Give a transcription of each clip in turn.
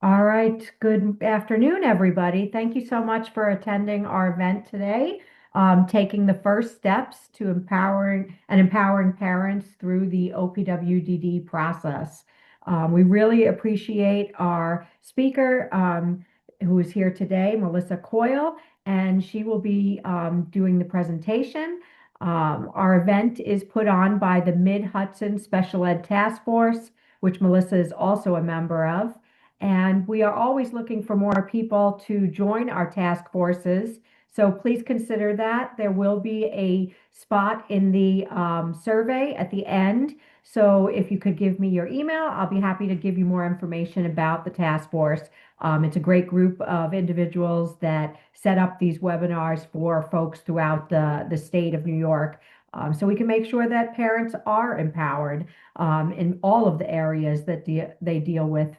All right. Good afternoon, everybody. Thank you so much for attending our event today, taking the first steps to empowering parents through the OPWDD process. We really appreciate our speaker, who is here today, Melissa Coyle, and she will be doing the presentation. Our event is put on by the Mid-Hudson Special Ed Task Force, which Melissa is also a member of. And we are always looking for more people to join our task forces. So please consider that. There will be a spot in the survey at the end. So if you could give me your email, I'll be happy to give you more information about the task force. It's a great group of individuals that set up these webinars for folks throughout the state of New York. So we can make sure that parents are empowered in all of the areas that they deal with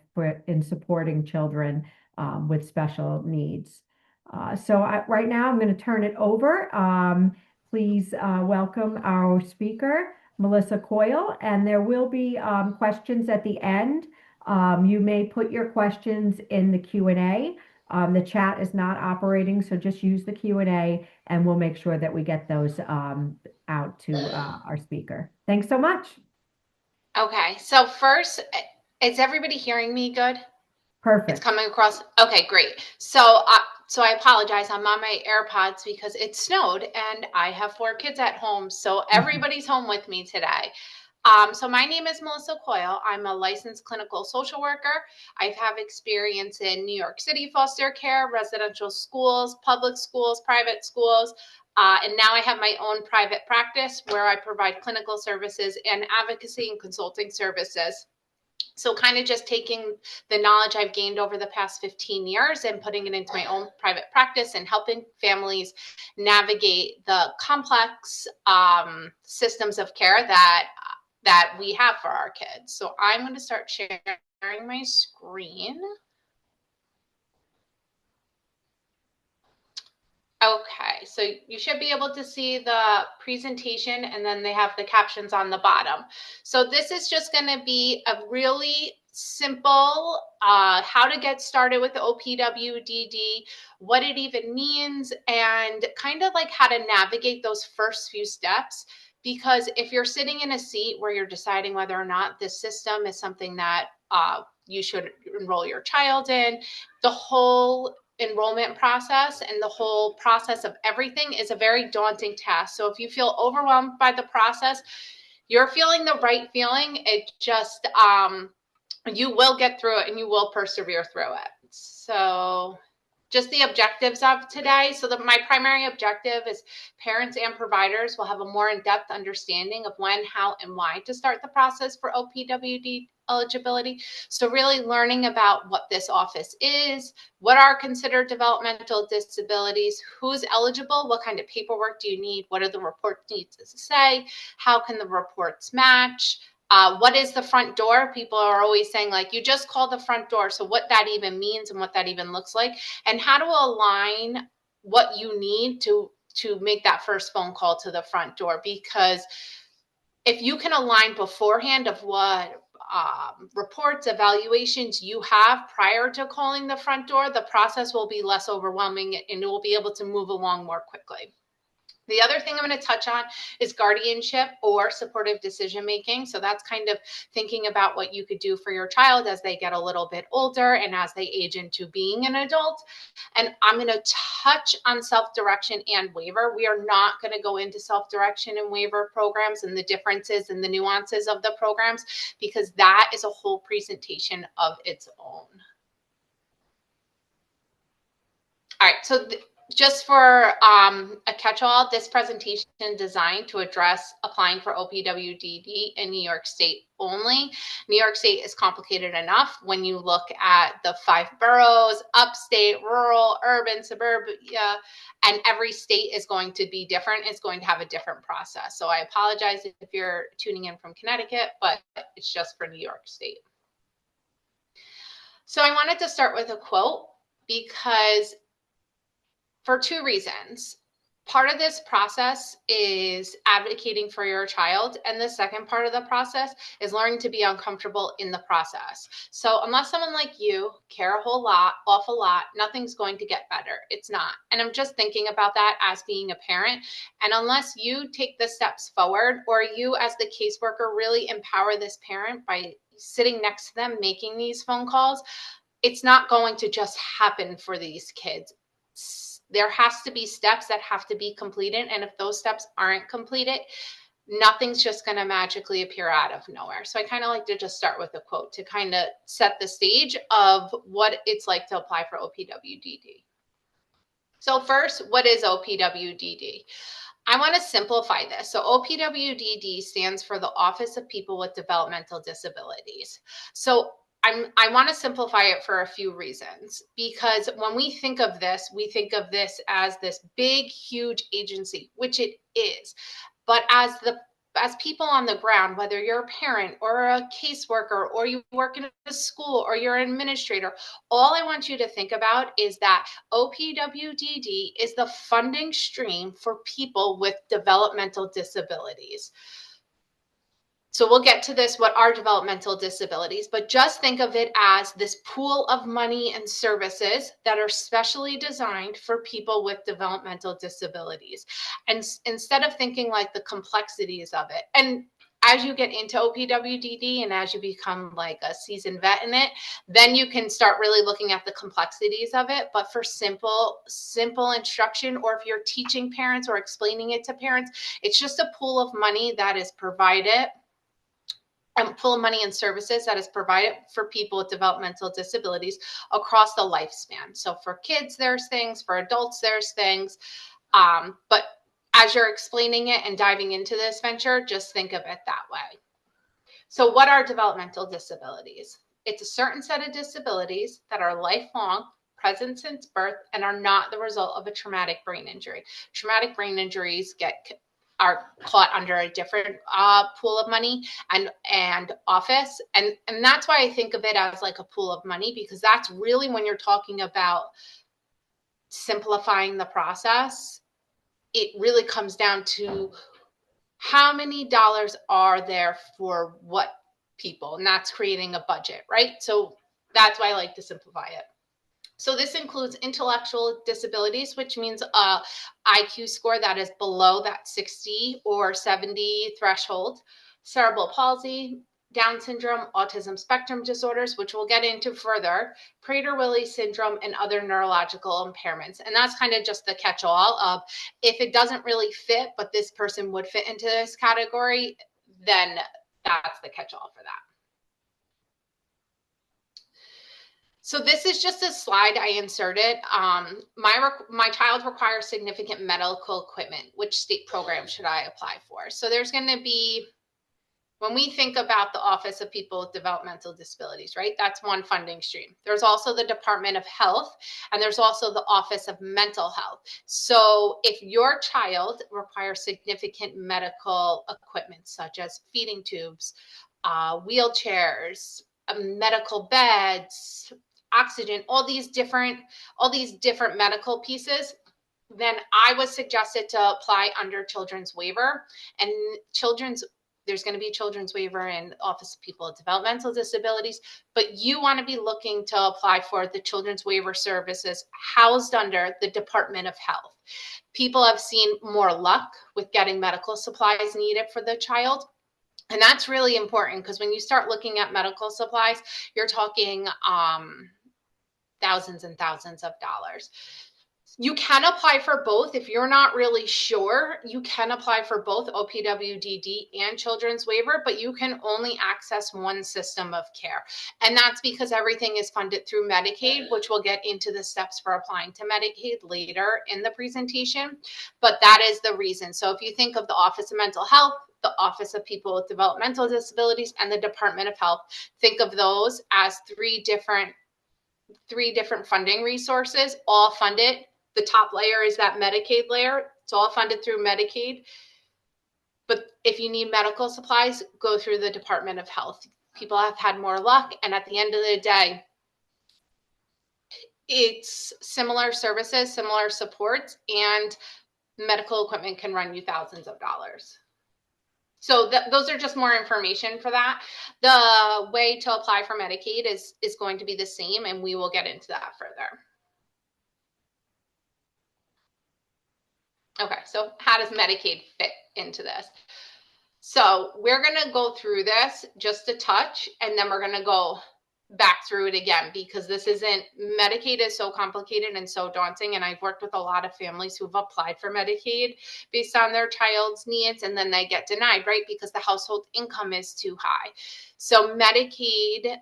in supporting children with special needs. Right now I'm going to turn it over. Please welcome our speaker, Melissa Coyle, and there will be questions at the end. You may put your questions in the Q&A. The chat is not operating, so just use the Q&A and we'll make sure that we get those out to our speaker. Thanks so much. Okay, so first, is everybody hearing me good? Perfect. It's coming across. Okay, great. So I apologize. I'm on my AirPods because it snowed and I have 4 kids at home. So everybody's home with me today. So my name is Melissa Coyle. I'm a licensed clinical social worker. I have experience in New York City foster care, residential schools, public schools, private schools. And now I have my own private practice where I provide clinical services and advocacy and consulting services. So kind of just taking the knowledge I've gained over the past 15 years and putting it into my own private practice and helping families navigate the complex systems of care that we have for our kids. So I'm going to start sharing my screen. Okay, so you should be able to see the presentation and then they have the captions on the bottom. So this is just going to be a really simple how to get started with the OPWDD, what it even means, and kind of like how to navigate those first few steps. Because if you're sitting in a seat where you're deciding whether or not this system is something that you should enroll your child in, the whole enrollment process and the whole process of everything is a very daunting task. So if you feel overwhelmed by the process, you're feeling the right feeling. It just, you will get through it and you will persevere through it. So just the objectives of today. So my primary objective is parents and providers will have a more in-depth understanding of when, how, and why to start the process for OPWDD eligibility. So really learning about what this office is, what are considered developmental disabilities, who's eligible, what kind of paperwork do you need, what do the reports need to say, how can the reports match, what is the front door? People are always saying, like, you just call the front door. So what that even means and what that even looks like, and how to align what you need to make that first phone call to the front door. Because if you can align beforehand of what reports, evaluations you have prior to calling the front door, the process will be less overwhelming and you will be able to move along more quickly. The other thing I'm going to touch on is guardianship or supportive decision making. So that's kind of thinking about what you could do for your child as they get a little bit older and as they age into being an adult. And I'm going to touch on self-direction and waiver. We are not going to go into self-direction and waiver programs and the differences and the nuances of the programs, because that is a whole presentation of its own. All right, so just for a catch-all, this presentation is designed to address applying for OPWDD in New York State only. New York State is complicated enough when you look at the 5 boroughs, upstate, rural, urban, suburbia, and every state is going to be different. It's going to have a different process. So I apologize if you're tuning in from Connecticut, but it's just for New York State. So I wanted to start with a quote because for 2 reasons. part of this process is advocating for your child. And the second part of the process is learning to be uncomfortable in the process. So unless someone like you care a awful lot, nothing's going to get better. It's not. And I'm just thinking about that as being a parent. And unless you take the steps forward, or you as the caseworker really empower this parent by sitting next to them, making these phone calls, it's not going to just happen for these kids. There has to be steps that have to be completed. And if those steps aren't completed, nothing's just going to magically appear out of nowhere. So I kind of like to just start with a quote to kind of set the stage of what it's like to apply for OPWDD. So first, what is OPWDD? I want to simplify this. So OPWDD stands for the Office of People with Developmental Disabilities. So I want to simplify it for a few reasons, because when we think of this as this big, huge agency, which it is. But as people on the ground, whether you're a parent or a caseworker, or you work in a school, or you're an administrator, all I want you to think about is that OPWDD is the funding stream for people with developmental disabilities. So we'll get to this, what are developmental disabilities, but just think of it as this pool of money and services that are specially designed for people with developmental disabilities. And instead of thinking like the complexities of it, and as you get into OPWDD and as you become like a seasoned vet in it, then you can start really looking at the complexities of it. But for simple instruction, or if you're teaching parents or explaining it to parents, it's just a pool of money that is provided, full of money and services that is provided for people with developmental disabilities across the lifespan. So for kids, there's things, for adults, there's things. But as you're explaining it and diving into this venture, just think of it that way. So what are developmental disabilities? It's a certain set of disabilities that are lifelong, present since birth, and are not the result of a traumatic brain injury. Traumatic brain injuries are caught under a different pool of money and office. And that's why I think of it as like a pool of money, because that's really when you're talking about simplifying the process, it really comes down to how many dollars are there for what people, and that's creating a budget, right? So that's why I like to simplify it. So this includes intellectual disabilities, which means a IQ score that is below that 60 or 70 threshold, cerebral palsy, Down syndrome, autism spectrum disorders, which we'll get into further, Prader-Willi syndrome, and other neurological impairments. And that's kind of just the catch-all of, if it doesn't really fit, but this person would fit into this category, then that's the catch-all for that. So this is just a slide I inserted. My child requires significant medical equipment. Which state program should I apply for? So there's going to be, when we think about the Office of People with Developmental Disabilities, right? That's one funding stream. There's also the Department of Health, and there's also the Office of Mental Health. So if your child requires significant medical equipment, such as feeding tubes, wheelchairs, medical beds, oxygen, all these different medical pieces, then I was suggested to apply under children's waiver. And there's going to be a children's waiver in Office of People with Developmental Disabilities, but you want to be looking to apply for the children's waiver services housed under the Department of Health. People have seen more luck with getting medical supplies needed for the child. And that's really important, because when you start looking at medical supplies, you're talking thousands and thousands of dollars. You can apply for both. If you're not really sure, you can apply for both OPWDD and children's waiver, but you can only access one system of care. And that's because everything is funded through Medicaid, which we'll get into the steps for applying to Medicaid later in the presentation. But that is the reason. So if you think of the Office of Mental Health, the Office of People with Developmental Disabilities, and the Department of Health, think of those as three different funding resources, all funded. The top layer is that Medicaid layer. It's all funded through Medicaid. But if you need medical supplies, go through the Department of Health. People have had more luck. And at the end of the day, it's similar services, similar supports, and medical equipment can run you thousands of dollars. So those are just more information for that. The way to apply for Medicaid is going to be the same, and we will get into that further. Okay, so how does Medicaid fit into this? So we're going to go through this just a touch, and then we're going to go back through it again, because this isn't, Medicaid is so complicated and so daunting. And I've worked with a lot of families who've applied for Medicaid based on their child's needs, and then they get denied, right? Because the household income is too high. So Medicaid,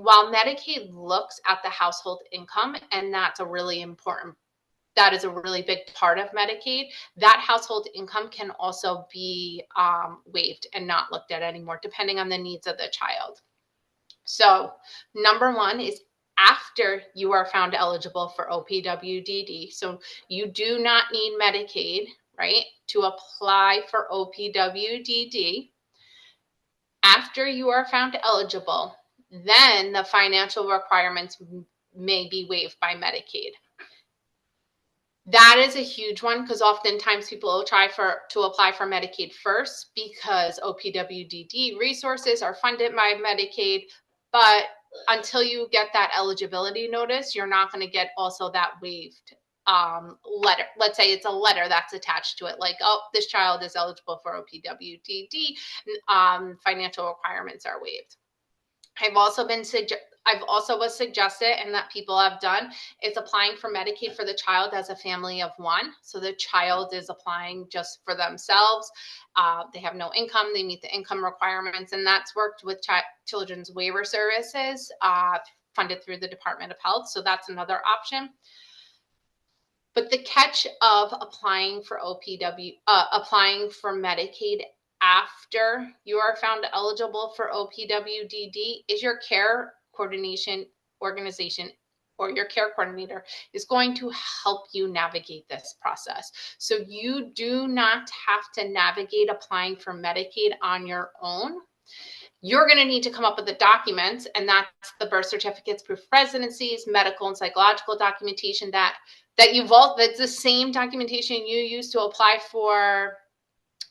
while Medicaid looks at the household income, and that's a really important, that is a really big part of Medicaid, that household income can also be waived and not looked at anymore, depending on the needs of the child. So number one is after you are found eligible for OPWDD. So you do not need Medicaid, right, to apply for OPWDD. After you are found eligible, then the financial requirements may be waived by Medicaid. That is a huge one, because oftentimes people will try to apply for Medicaid first because OPWDD resources are funded by Medicaid, but until you get that eligibility notice, you're not going to get also that waived letter. Let's say it's a letter that's attached to it, like, oh, this child is eligible for OPWDD, financial requirements are waived. I've also was suggested, and that people have done, is applying for Medicaid for the child as a family of one. So the child is applying just for themselves. They have no income. They meet the income requirements, and that's worked with Children's Waiver Services, funded through the Department of Health. So that's another option. But the catch of applying for applying for Medicaid after you are found eligible for OPWDD is your care coordination organization, or your care coordinator is going to help you navigate this process. So you do not have to navigate applying for Medicaid on your own. You're going to need to come up with the documents, and that's the birth certificates, proof of residencies, medical and psychological documentation that's the same documentation you use to apply for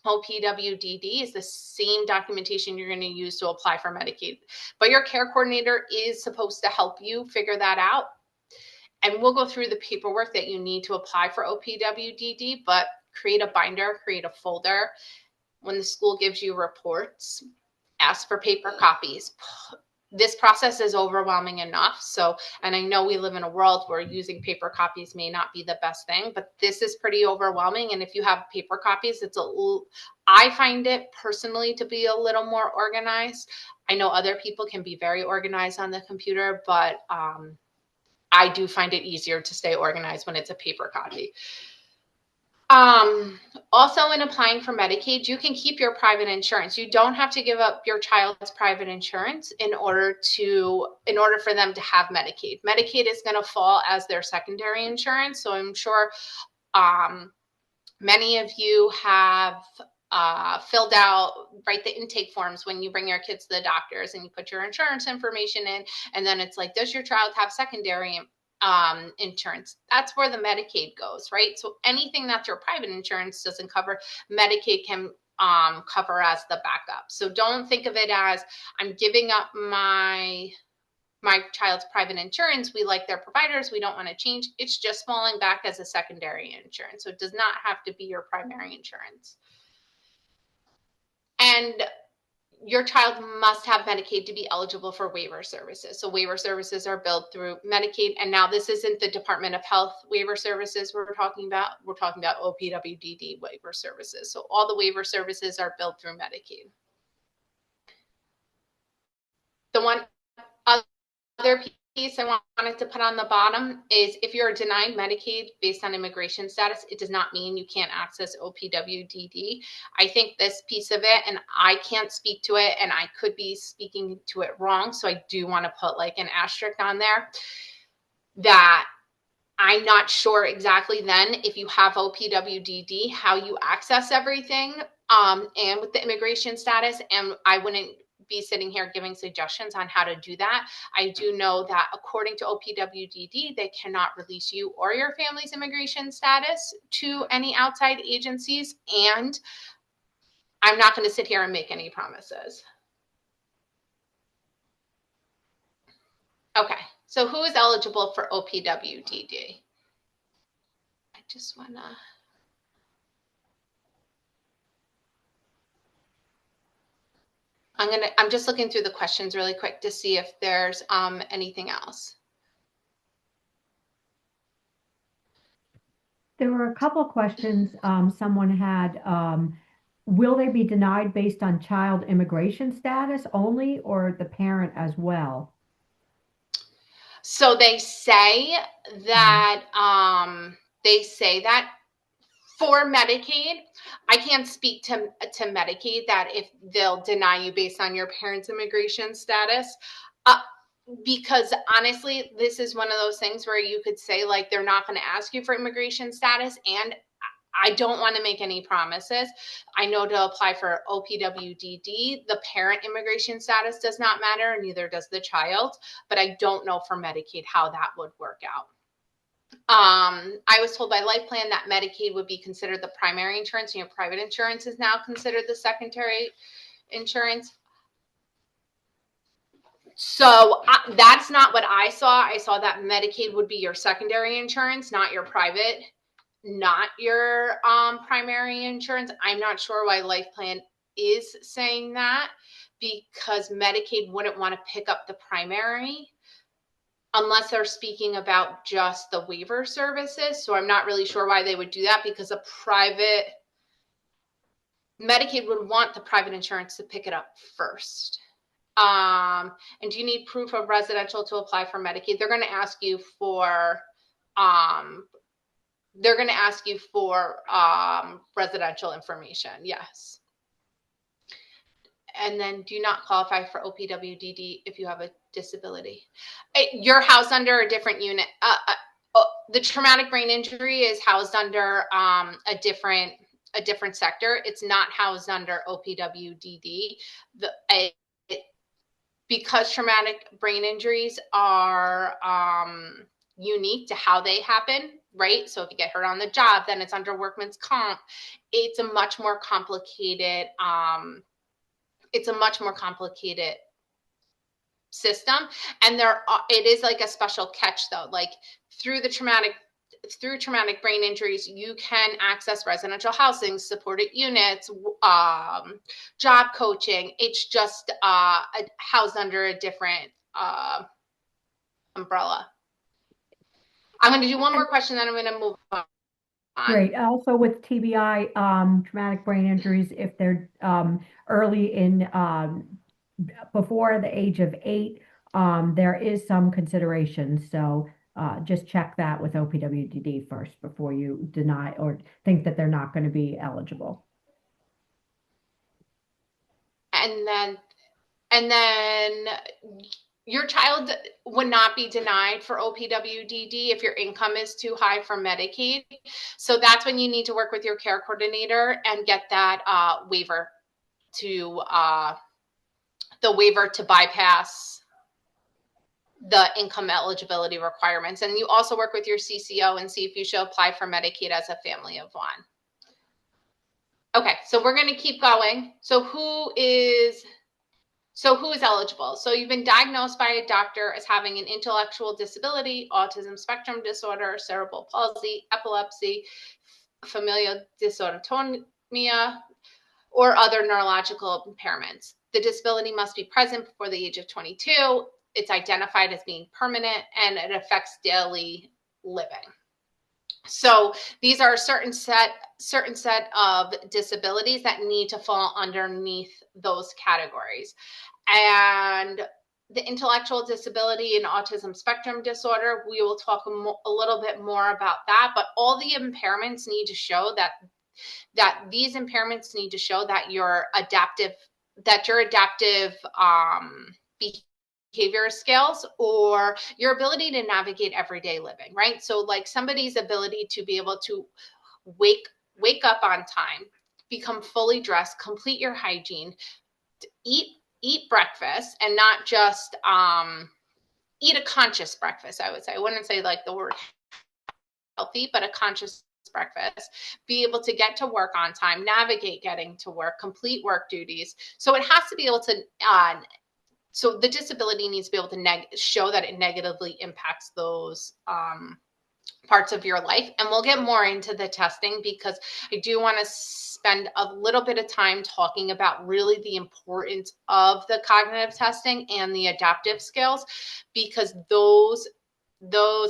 OPWDD is the same documentation you're going to use to apply for Medicaid. But your care coordinator is supposed to help you figure that out. And we'll go through the paperwork that you need to apply for OPWDD, but create a binder, create a folder. When the school gives you reports, ask for paper copies. This process is overwhelming enough. So, and I know we live in a world where using paper copies may not be the best thing, but this is pretty overwhelming. And if you have paper copies, I find it personally to be a little more organized. I know other people can be very organized on the computer, but I do find it easier to stay organized when it's a paper copy. Also, in applying for Medicaid, you can keep your private insurance. You don't have to give up your child's private insurance in order for them to have Medicaid. Medicaid is going to fall as their secondary insurance. So I'm sure many of you have filled out, the intake forms when you bring your kids to the doctors, and you put your insurance information in, and then it's like, does your child have secondary insurance? That's where the Medicaid goes, right? So anything that your private insurance doesn't cover, Medicaid can cover as the backup. So don't think of it as, I'm giving up my child's private insurance. We like their providers. We don't want to change. It's just falling back as a secondary insurance. So it does not have to be your primary insurance. And your child must have Medicaid to be eligible for waiver services. So waiver services are billed through Medicaid. And now this isn't the Department of Health waiver services we're talking about. We're talking about OPWDD waiver services. So all the waiver services are billed through Medicaid. The one other piece I wanted to put on the bottom is, if you're denied Medicaid based on immigration status, it does not mean you can't access OPWDD. I think this piece of it, and I can't speak to it, and I could be speaking to it wrong, so I do want to put like an asterisk on there, that I'm not sure exactly then, if you have OPWDD, how you access everything, and with the immigration status, and I wouldn't be sitting here giving suggestions on how to do that. I do know that according to OPWDD, they cannot release you or your family's immigration status to any outside agencies, and I'm not going to sit here and make any promises. Okay, so who is eligible for OPWDD? I just want to... I'm just looking through the questions really quick to see if there's anything else. There were a couple of questions someone had. Will they be denied based on child immigration status only or the parent as well? So they say that for Medicaid. I can't speak to Medicaid that if they'll deny you based on your parents' immigration status. Because honestly, this is one of those things where you could say like they're not going to ask you for immigration status, and I don't want to make any promises. I know to apply for OPWDD, the parent immigration status does not matter, neither does the child, but I don't know for Medicaid how that would work out. I was told by Life Plan that Medicaid would be considered the primary insurance, and your private insurance is now considered the secondary insurance. So that's not what I saw. I saw that Medicaid would be your secondary insurance, not your private, not your primary insurance. I'm not sure why Life Plan is saying that, because Medicaid wouldn't want to pick up the primary unless they're speaking about just the waiver services. So I'm not really sure why they would do that, because Medicaid would want the private insurance to pick it up first. And do you need proof of residential to apply for Medicaid? They're going to ask you for residential information. Yes. And then do not qualify for OPWDD if you have a disability. You're housed under a different unit. The traumatic brain injury is housed under a different sector. It's not housed under OPWDD. Because traumatic brain injuries are unique to how they happen, right? So if you get hurt on the job, then it's under workman's comp. It's a much more complicated system. And it is like a special catch though, like through traumatic brain injuries, you can access residential housing, supported units, job coaching. It's just housed under a different umbrella. I'm going to do one more question, then I'm going to move on. Great. Also with TBI, traumatic brain injuries, if they're early in before the age of 8, there is some consideration. So just check that with OPWDD first before you deny or think that they're not going to be eligible. And then your child would not be denied for OPWDD if your income is too high for Medicaid. So that's when you need to work with your care coordinator and get that waiver to bypass the income eligibility requirements. And you also work with your CCO and see if you should apply for Medicaid as a family of one. Okay, so we're going to keep going. So who is eligible? So you've been diagnosed by a doctor as having an intellectual disability, autism spectrum disorder, cerebral palsy, epilepsy, familial dysautonomia, or other neurological impairments. The disability must be present before the age of 22. It's identified as being permanent, and it affects daily living. So these are a certain set of disabilities that need to fall underneath those categories. And the intellectual disability and autism spectrum disorder, we will talk a little bit more about that, but all the impairments need to show that these impairments need to show that your adaptive behavior skills or your ability to navigate everyday living, right? So like somebody's ability to be able to wake up on time, become fully dressed, complete your hygiene, eat eat breakfast and not just eat a conscious breakfast, I would say. I wouldn't say like the word healthy, but a conscious breakfast, be able to get to work on time, navigate getting to work, complete work duties. So it has to be able to, so the disability needs to be able to show that it negatively impacts those parts of your life. And we'll get more into the testing because I do want to spend a little bit of time talking about really the importance of the cognitive testing and the adaptive skills, because those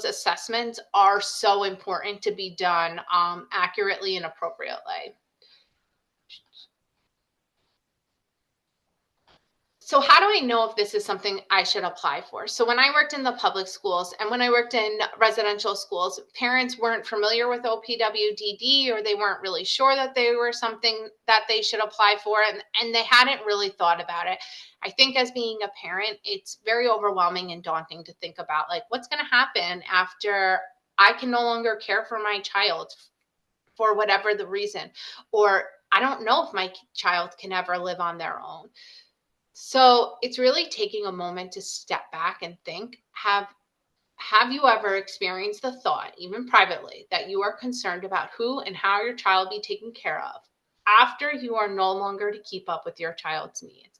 assessments are so important to be done accurately and appropriately. So how do I know if this is something I should apply for? So when I worked in the public schools and when I worked in residential schools, parents weren't familiar with OPWDD, or they weren't really sure that they were something that they should apply for, and they hadn't really thought about it. I think as being a parent, it's very overwhelming and daunting to think about, like, what's going to happen after I can no longer care for my child for whatever the reason, or I don't know if my child can ever live on their own. So it's really taking a moment to step back and think, have you ever experienced the thought, even privately, that you are concerned about who and how your child be taken care of after you are no longer to keep up with your child's needs?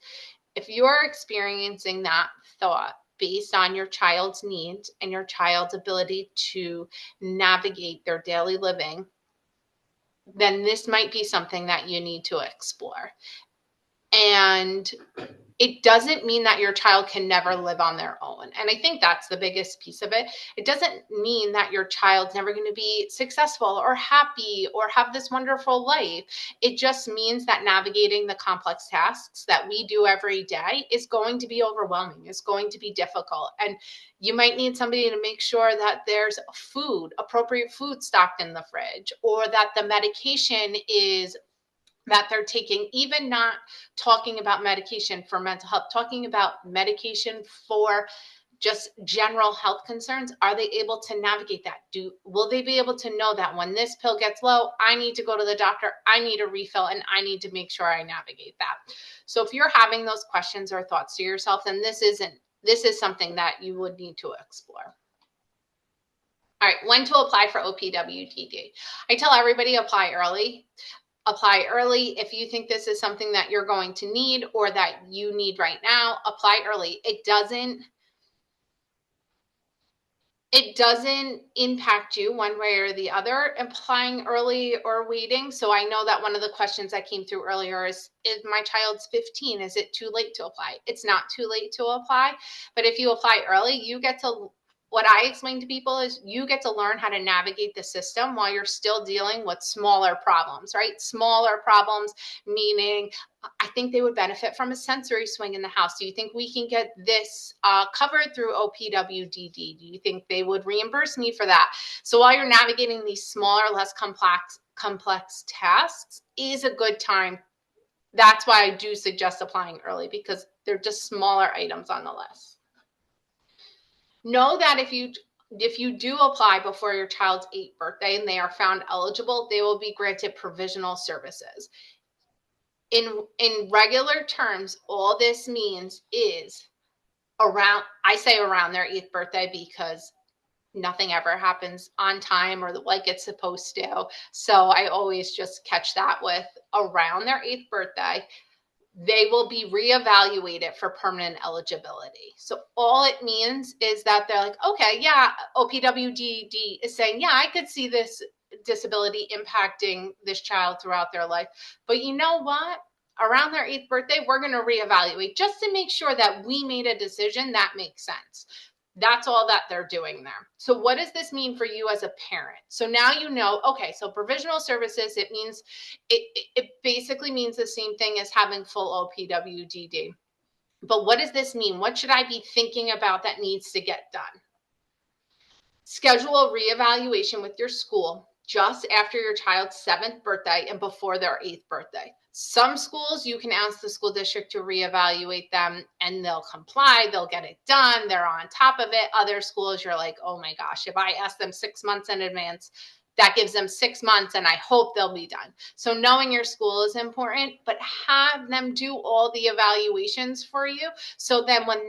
If you are experiencing that thought based on your child's needs and your child's ability to navigate their daily living, then this might be something that you need to explore. And it doesn't mean that your child can never live on their own. And I think that's the biggest piece of it. It doesn't mean that your child's never going to be successful or happy or have this wonderful life. It just means that navigating the complex tasks that we do every day is going to be overwhelming. It's going to be difficult. And you might need somebody to make sure that there's food, appropriate food stocked in the fridge, or that the medication is that they're taking, even not talking about medication for mental health, talking about medication for just general health concerns. Are they able to navigate that? Will they be able to know that when this pill gets low, I need to go to the doctor, I need a refill, and I need to make sure I navigate that? So if you're having those questions or thoughts to yourself, then this is something that you would need to explore. All right, when to apply for OPWDD. I tell everybody, apply early. Apply early. If you think this is something that you're going to need or that you need right now, apply early. It doesn't impact you one way or the other, applying early or waiting. So I know that one of the questions that came through earlier is my child's 15, is it too late to apply? It's not too late to apply, but if you apply early, you get to, what I explain to people is you get to learn how to navigate the system while you're still dealing with smaller problems, right? Smaller problems, meaning I think they would benefit from a sensory swing in the house. Do you think we can get this covered through OPWDD? Do you think they would reimburse me for that? So while you're navigating these smaller, less complex tasks is a good time. That's why I do suggest applying early, because they're just smaller items on the list. Know that if you do apply before your child's 8th birthday and they are found eligible, they will be granted provisional services. In regular terms, all this means is I say around their 8th birthday because nothing ever happens on time or like it's supposed to. So I always just catch that with around their 8th birthday. They will be reevaluated for permanent eligibility. So all it means is that they're like, okay, yeah, OPWDD is saying, yeah, I could see this disability impacting this child throughout their life. But you know what? Around their 8th birthday, we're going to reevaluate just to make sure that we made a decision that makes sense. That's all that they're doing there. So what does this mean for you as a parent? So now you know, okay, so provisional services, it means, it basically means the same thing as having full OPWDD. But what does this mean? What should I be thinking about that needs to get done? Schedule a reevaluation with your school just after your child's 7th birthday and before their 8th birthday. Some schools, you can ask the school district to reevaluate them and they'll comply, they'll get it done, they're on top of it. Other schools, you're like, oh my gosh, if I ask them 6 months in advance, that gives them 6 months, and I hope they'll be done. So knowing your school is important, but have them do all the evaluations for you. So then when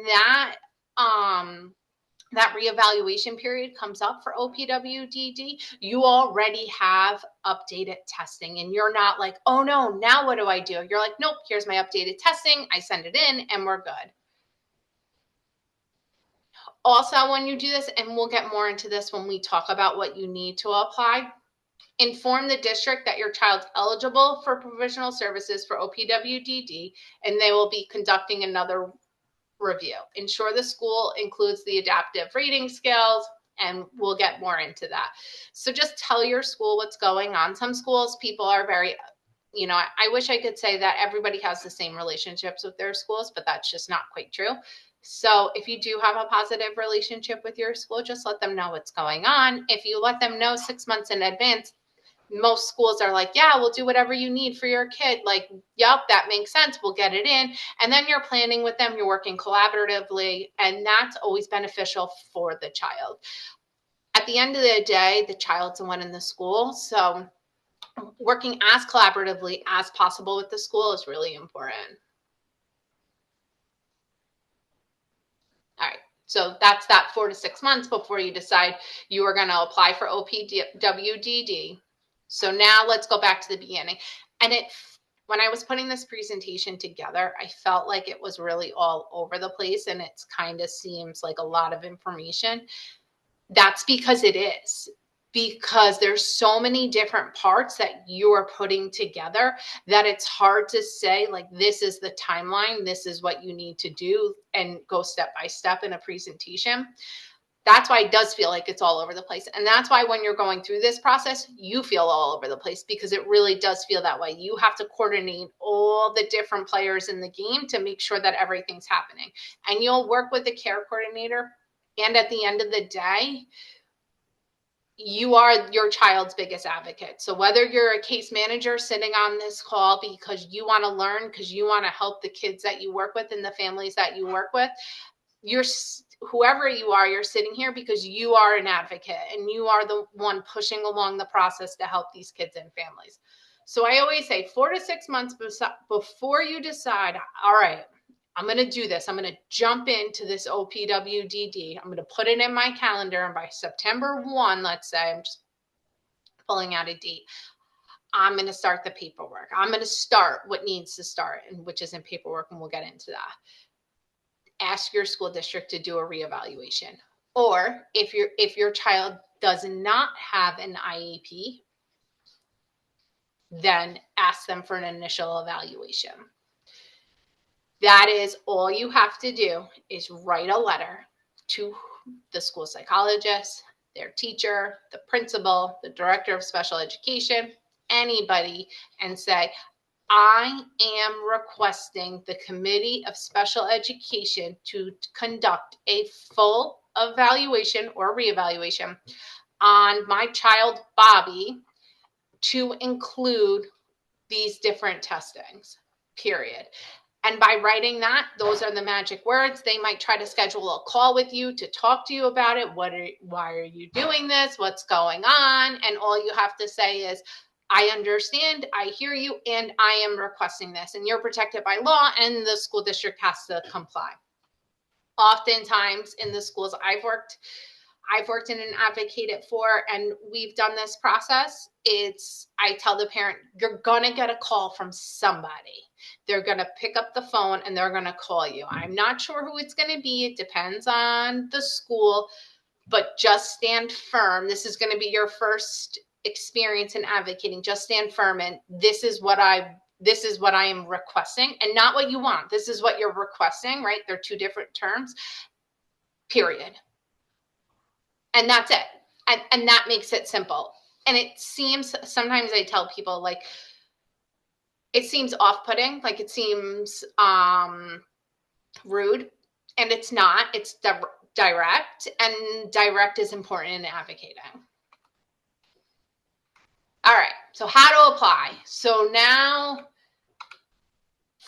that reevaluation period comes up for OPWDD, you already have updated testing, and you're not like, oh no, now what do I do? You're like, nope, here's my updated testing. I send it in and we're good. Also, when you do this, and we'll get more into this when we talk about what you need to apply, inform the district that your child's eligible for provisional services for OPWDD, and they will be conducting another review. Ensure the school includes the adaptive reading skills, and we'll get more into that. So just tell your school what's going on. Some schools, people are very, I wish I could say that everybody has the same relationships with their schools, but that's just not quite true. So if you do have a positive relationship with your school, just let them know what's going on. If you let them know 6 months in advance, most schools are like, yeah, we'll do whatever you need for your kid. Like, yep, that makes sense. We'll get it in. And then you're planning with them. You're working collaboratively. And that's always beneficial for the child. At the end of the day, the child's the one in the school. So working as collaboratively as possible with the school is really important. All right. So that's that 4 to 6 months before you decide you are going to apply for OPWDD. So now let's go back to the beginning. And when I was putting this presentation together, I felt like it was really all over the place, and it kind of seems like a lot of information. That's because it is. Because there's so many different parts that you are putting together that it's hard to say, like, this is the timeline, this is what you need to do, and go step by step in a presentation. That's why it does feel like it's all over the place. And that's why when you're going through this process, you feel all over the place, because it really does feel that way. You have to coordinate all the different players in the game to make sure that everything's happening. And you'll work with a care coordinator. And at the end of the day, you are your child's biggest advocate. So whether you're a case manager sitting on this call because you want to learn, because you want to help the kids that you work with and the families that you work with, whoever you are, you're sitting here because you are an advocate and you are the one pushing along the process to help these kids and families. So I always say 4 to 6 months before you decide, all right, I'm going to do this. I'm going to jump into this OPWDD. I'm going to put it in my calendar. And by September 1, let's say, I'm just pulling out a date, I'm going to start the paperwork. I'm going to start what needs to start, and which is in paperwork, and we'll get into that. Ask your school district to do a reevaluation. Or if your child does not have an IEP, then ask them for an initial evaluation. That is all you have to do, is write a letter to the school psychologist, their teacher, the principal, the director of special education, anybody, and say, I am requesting the Committee of Special Education to conduct a full evaluation or reevaluation on my child, Bobby, to include these different testings, period. And by writing that, those are the magic words. They might try to schedule a call with you to talk to you about it. Why are you doing this? What's going on? And all you have to say is, I understand, I hear you, and I am requesting this. And you're protected by law, and the school district has to comply. Oftentimes in the schools I've worked in and advocated for, and we've done this process, I tell the parent, you're going to get a call from somebody. They're going to pick up the phone and they're going to call you. I'm not sure who it's going to be. It depends on the school, but just stand firm. This is going to be your first experience in advocating. Just stand firm, and this is what I am requesting, and not what you want. This is what you're requesting, right? They're two different terms, period. And that's it. And that makes it simple. And it seems, sometimes I tell people, like, it seems off-putting, like it seems rude, and it's not. It's direct, and direct is important in advocating. All right, so how to apply. So now,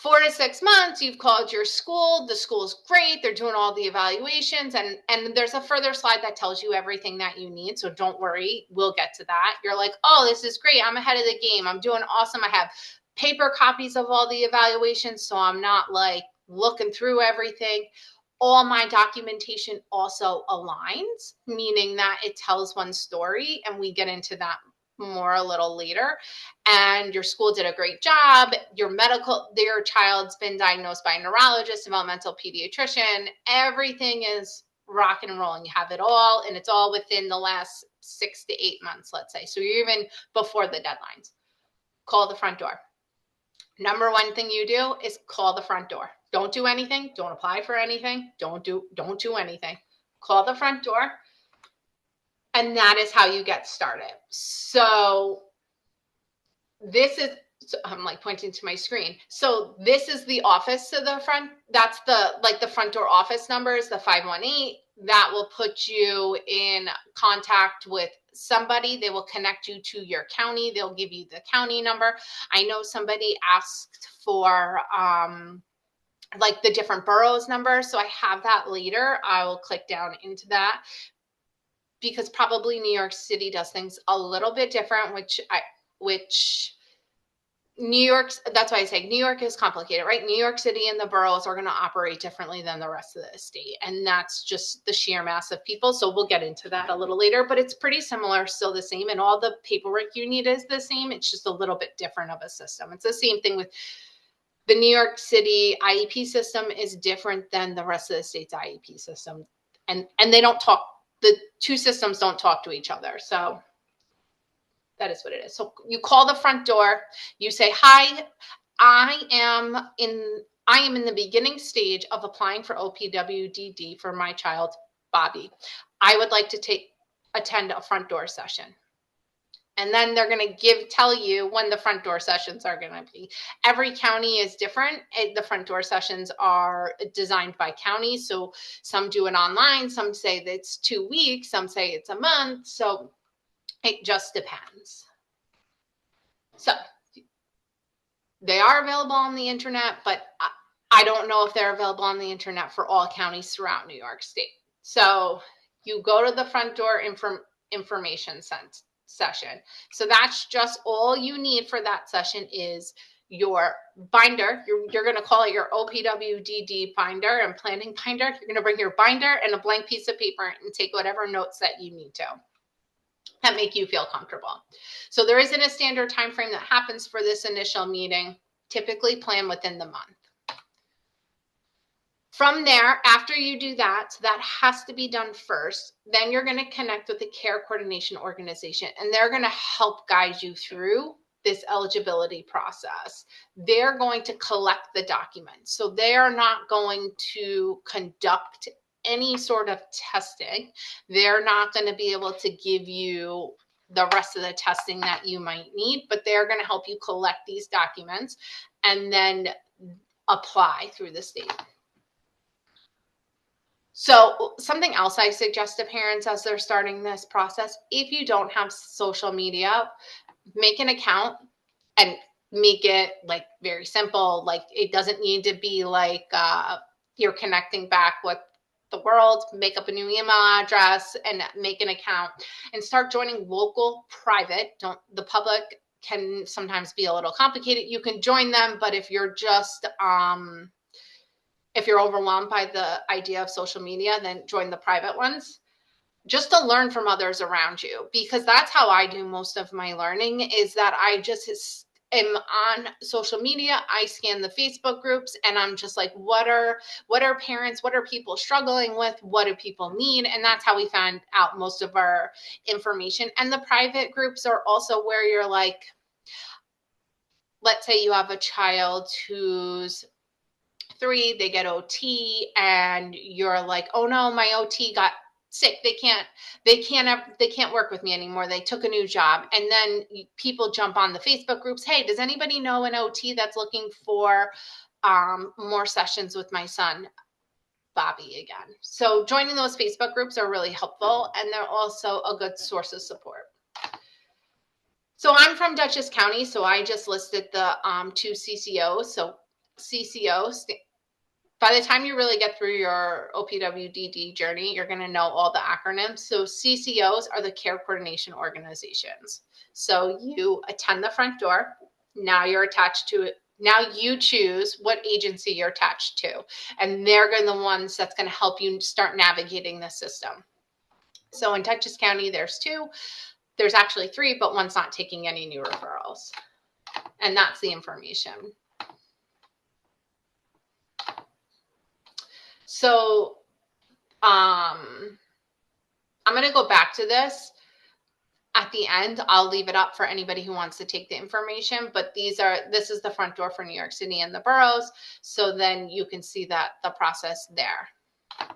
4 to 6 months, you've called your school, the school's great, they're doing all the evaluations, and there's a further slide that tells you everything that you need, so don't worry, we'll get to that. You're like, oh, this is great, I'm ahead of the game, I'm doing awesome, I have paper copies of all the evaluations, so I'm not like looking through everything. All my documentation also aligns, meaning that it tells one story, and we get into that more a little later. And your school did a great job. Your child's been diagnosed by a neurologist, developmental pediatrician. Everything is rocking and rolling. You have it all, and it's all within the last 6 to 8 months, let's say. So you're even before the deadlines. Call the front door. Number one thing you do is call the front door. Don't do anything. Don't apply for anything. Don't do anything. Call the front door. And that is how you get started. So this is, I'm like pointing to my screen. So this is the office to the front. That's the front door office number is the 518. That will put you in contact with somebody. They will connect you to your county. They'll give you the county number. I know somebody asked for like the different boroughs number. So I have that later. I will click down into that because probably New York City does things a little bit different, which New York's, that's why I say New York is complicated, right? New York City and the boroughs are going to operate differently than the rest of the state. And that's just the sheer mass of people. So we'll get into that a little later, but it's pretty similar, still the same. And all the paperwork you need is the same. It's just a little bit different of a system. It's the same thing with the New York City IEP system is different than the rest of the state's IEP system. And they don't talk, the two systems don't talk to each other. So that is what it is. So you call the front door, you say, hi, I am in the beginning stage of applying for OPWDD for my child, Bobby. I would like to attend a front door session. And then they're going to tell you when the front door sessions are going to be. Every county is different. The front door sessions are designed by county. So some do it online. Some say that it's 2 weeks. Some say it's a month. So it just depends. So they are available on the internet, but I don't know if they're available on the internet for all counties throughout New York State. So you go to the front door information session. So that's just all you need for that session is your binder. You're going to call it your OPWDD binder and planning binder. You're going to bring your binder and a blank piece of paper and take whatever notes that you need to that make you feel comfortable. So there isn't a standard time frame that happens for this initial meeting. Typically plan within the month. From there, after you do that, so that has to be done first, then you're going to connect with the care coordination organization, and they're going to help guide you through this eligibility process. They're going to collect the documents. So they are not going to conduct any sort of testing. They're not going to be able to give you the rest of the testing that you might need, but they're going to help you collect these documents and then apply through the state. So something else I suggest to parents as they're starting this process, if you don't have social media, make an account and make it like very simple. Like it doesn't need to be like you're connecting back with the world. Make up a new email address and make an account and start joining local private. The public can sometimes be a little complicated. You can join them, but if you're just if you're overwhelmed by the idea of social media, then join the private ones just to learn from others around you, because that's how I do most of my learning is that I just am on social media. I scan the Facebook groups and I'm just like, what are parents, what are people struggling with? What do people need? And that's how we find out most of our information. And the private groups are also where you're like, let's say you have a child who's 3, they get OT and you're like, oh no, my OT got sick. They can't work with me anymore. They took a new job. And then people jump on the Facebook groups. Hey, does anybody know an OT that's looking for more sessions with my son, Bobby, again? So joining those Facebook groups are really helpful. And they're also a good source of support. So I'm from Dutchess County. So I just listed the 2 CCOs. So CCO, by the time you really get through your OPWDD journey, you're going to know all the acronyms. So CCOs are the care coordination organizations. So you attend the front door. Now you're attached to it. Now you choose what agency you're attached to. And they're going to be the ones that's going to help you start navigating the system. So in Dutchess County, there's 2. There's actually 3, but one's not taking any new referrals. And that's the information. So I'm going to go back to this at the end. I'll leave it up for anybody who wants to take the information, but this is the front door for New York City and the boroughs. So then you can see that the process there. All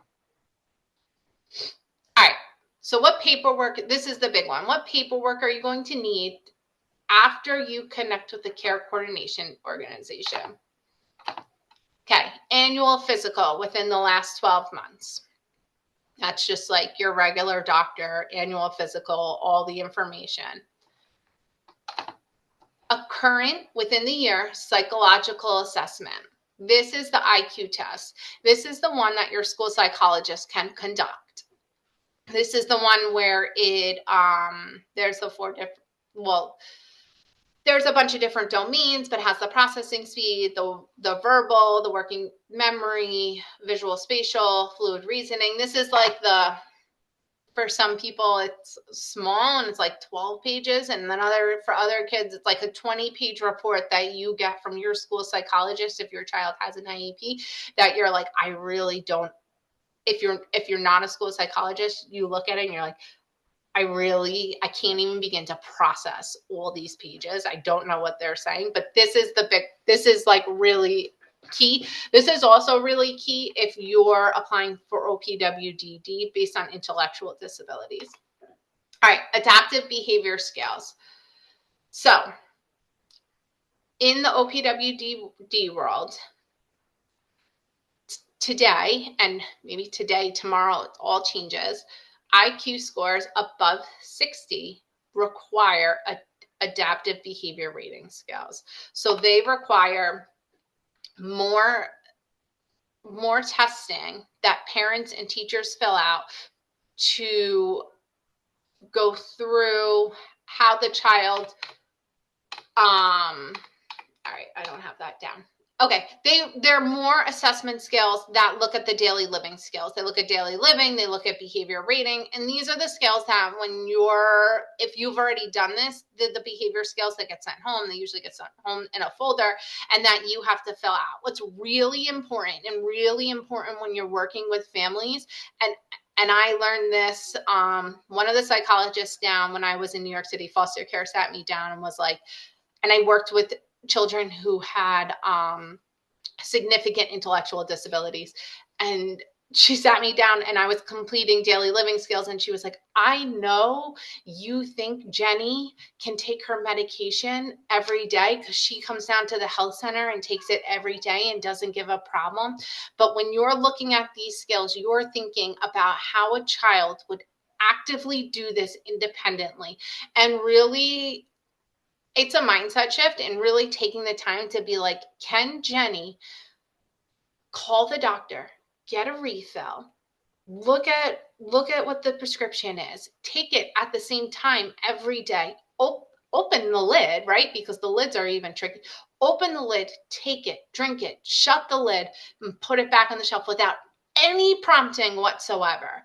right. So what paperwork, this is the big one. What paperwork are you going to need after you connect with the care coordination organization? Okay, annual physical within the last 12 months. That's just like your regular doctor, annual physical, all the information. A current within the year psychological assessment. This is the IQ test. This is the one that your school psychologist can conduct. This is the one where there's the 4 different, there's a bunch of different domains, but it has the processing speed, the verbal, the working memory, visual spatial, fluid reasoning. This is like for some people, it's small and it's like 12 pages. And then for other kids, it's like a 20-page report that you get from your school psychologist if your child has an IEP, that you're like, I really don't, if you're not a school psychologist, you look at it and you're like, I can't even begin to process all these pages. I don't know what they're saying, but this is like really key. This is also really key if you're applying for OPWDD based on intellectual disabilities. All right, adaptive behavior scales. So in the OPWDD world, today, and maybe today, tomorrow, it all changes, IQ scores above 60 require adaptive behavior rating scales. So they require more testing that parents and teachers fill out to go through how the child, all right, I don't have that down. Okay, there are more assessment scales that look at the daily living skills. They look at daily living, they look at behavior rating, and these are the scales that if you've already done this, the behavior scales that get sent home, they usually get sent home in a folder, and that you have to fill out. What's really important when you're working with families, and I learned this, one of the psychologists down when I was in New York City foster care sat me down and was like, and I worked with children who had significant intellectual disabilities. And she sat me down and I was completing daily living skills. And she was like, I know you think Jenny can take her medication every day because she comes down to the health center and takes it every day and doesn't give a problem. But when you're looking at these skills, you're thinking about how a child would actively do this independently. And really, it's a mindset shift, and really taking the time to be like, can Jenny call the doctor, get a refill, look at what the prescription is, take it at the same time every day, open the lid, right? Because the lids are even tricky. Open the lid, take it, drink it, shut the lid, and put it back on the shelf without any prompting whatsoever.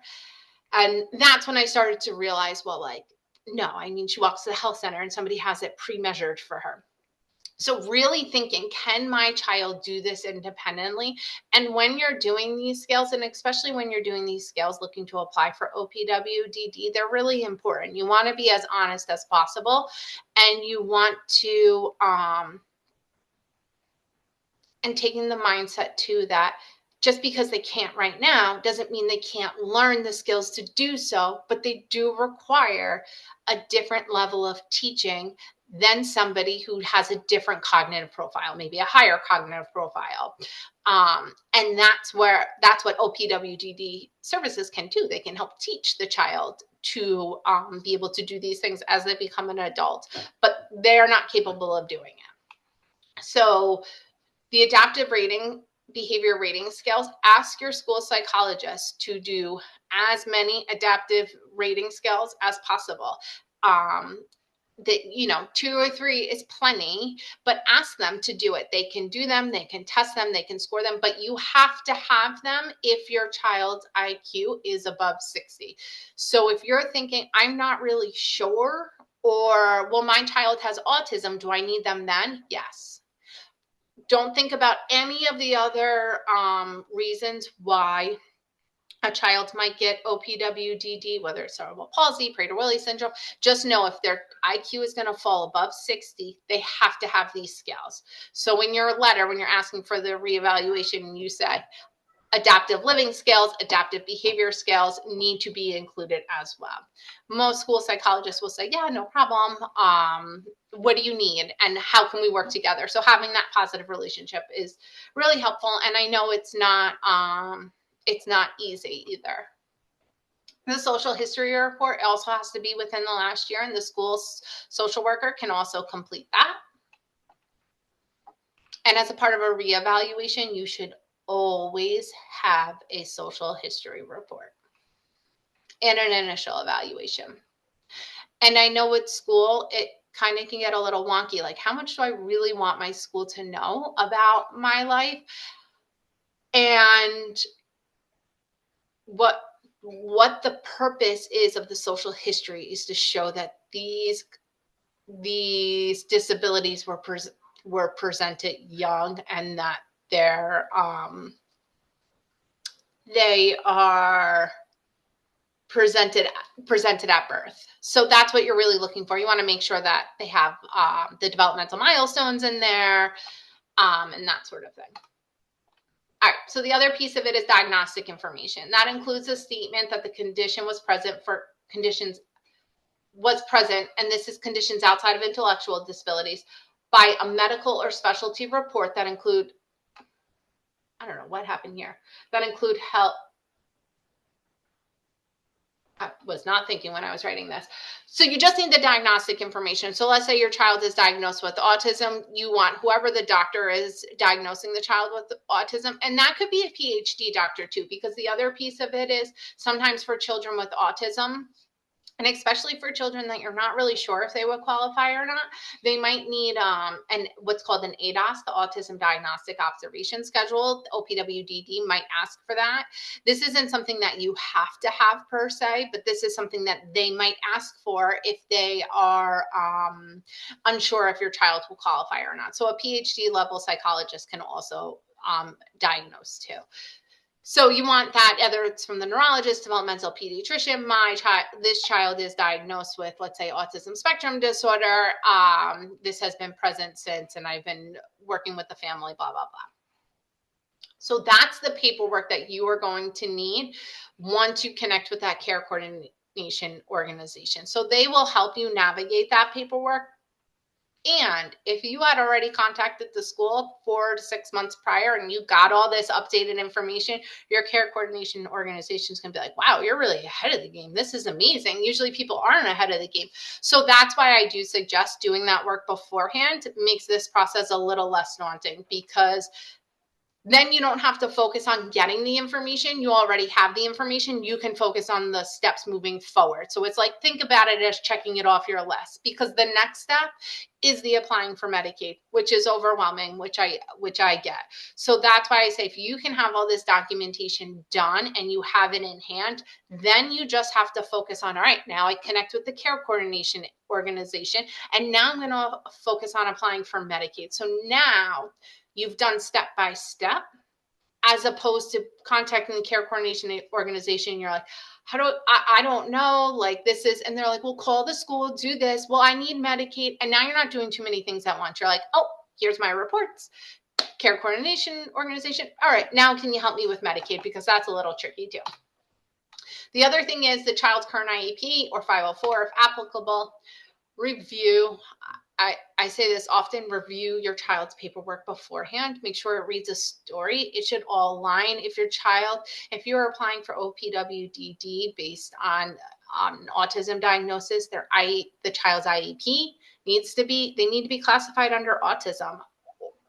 And that's when I started to realize, well, like, no, I mean, she walks to the health center and somebody has it pre-measured for her. So really thinking, can my child do this independently? And when you're doing these scales, and especially when you're doing these scales looking to apply for OPWDD, they're really important. You want to be as honest as possible, and you want to, and taking the mindset too that just because they can't right now doesn't mean they can't learn the skills to do so, but they do require a different level of teaching than somebody who has a different cognitive profile, maybe a higher cognitive profile. And that's what OPWDD services can do. They can help teach the child to be able to do these things as they become an adult, but they are not capable of doing it. So The adaptive behavior rating scales, ask your school psychologist to do as many adaptive rating scales as possible. That 2 or 3 is plenty, but ask them to do it. They can do them, they can test them, they can score them, but you have to have them if your child's IQ is above 60. So if you're thinking, I'm not really sure, or well, my child has autism, do I need them then? Yes. Don't think about any of the other reasons why a child might get OPWDD, whether it's cerebral palsy, Prader-Willi syndrome. Just know if their IQ is going to fall above 60, they have to have these scales. So in your letter, when you're asking for the reevaluation, you said adaptive living scales, adaptive behavior scales need to be included as well. Most school psychologists will say, yeah, no problem. What do you need? And how can we work together? So having that positive relationship is really helpful. And I know it's not easy either. The social history report also has to be within the last year, and the school's social worker can also complete that. And as a part of a reevaluation, you should always have a social history report and an initial evaluation. And I know with school, it kind of can get a little wonky. Like, how much do I really want my school to know about my life? And what the purpose is of the social history is to show that these disabilities were presented young, and that they are presented at birth. So that's what you're really looking for. You want to make sure that they have the developmental milestones in there, and that sort of thing. All right, so the other piece of it is diagnostic information. That includes a statement that the condition was present, and this is conditions outside of intellectual disabilities, by a medical or specialty report that include, I don't know what happened here, that include health. I was not thinking when I was writing this. So you just need the diagnostic information. So let's say your child is diagnosed with autism. You want whoever the doctor is diagnosing the child with autism. And that could be a PhD doctor too, because the other piece of it is sometimes for children with autism, and especially for children that you're not really sure if they would qualify or not, they might need what's called an ADOS, the Autism Diagnostic Observation Schedule. The OPWDD might ask for that. This isn't something that you have to have per se, but this is something that they might ask for if they are unsure if your child will qualify or not. So a PhD level psychologist can also diagnose too. So you want that, whether it's from the neurologist, developmental pediatrician. This child is diagnosed with, let's say, autism spectrum disorder. This has been present since, and I've been working with the family, blah, blah, blah. So that's the paperwork that you are going to need once you connect with that care coordination organization. So they will help you navigate that paperwork. And if you had already contacted the school 4 to 6 months prior and you got all this updated information, your care coordination organization is going to be like, wow, you're really ahead of the game. This is amazing. Usually people aren't ahead of the game. So that's why I do suggest doing that work beforehand. It makes this process a little less daunting, because then you don't have to focus on getting the information. You already have the information. You can focus on the steps moving forward. So it's like, think about it as checking it off your list, because the next step is the applying for Medicaid, which is overwhelming, which I get. So that's why I say, if you can have all this documentation done and you have it in hand, then you just have to focus on, all right, now I connect with the care coordination organization, and now I'm going to focus on applying for Medicaid. So now you've done step by step, as opposed to contacting the care coordination organization. You're like, I don't know, like this is, and they're like, well, call the school, do this. Well, I need Medicaid. And now you're not doing too many things at once. You're like, oh, here's my reports. Care coordination organization. All right, now can you help me with Medicaid? Because that's a little tricky too. The other thing is the child's current IEP or 504, if applicable. Review. I say this often, review your child's paperwork beforehand. Make sure it reads a story. It should all align. If you're applying for OPWDD based on autism diagnosis, the child's IEP they need to be classified under autism.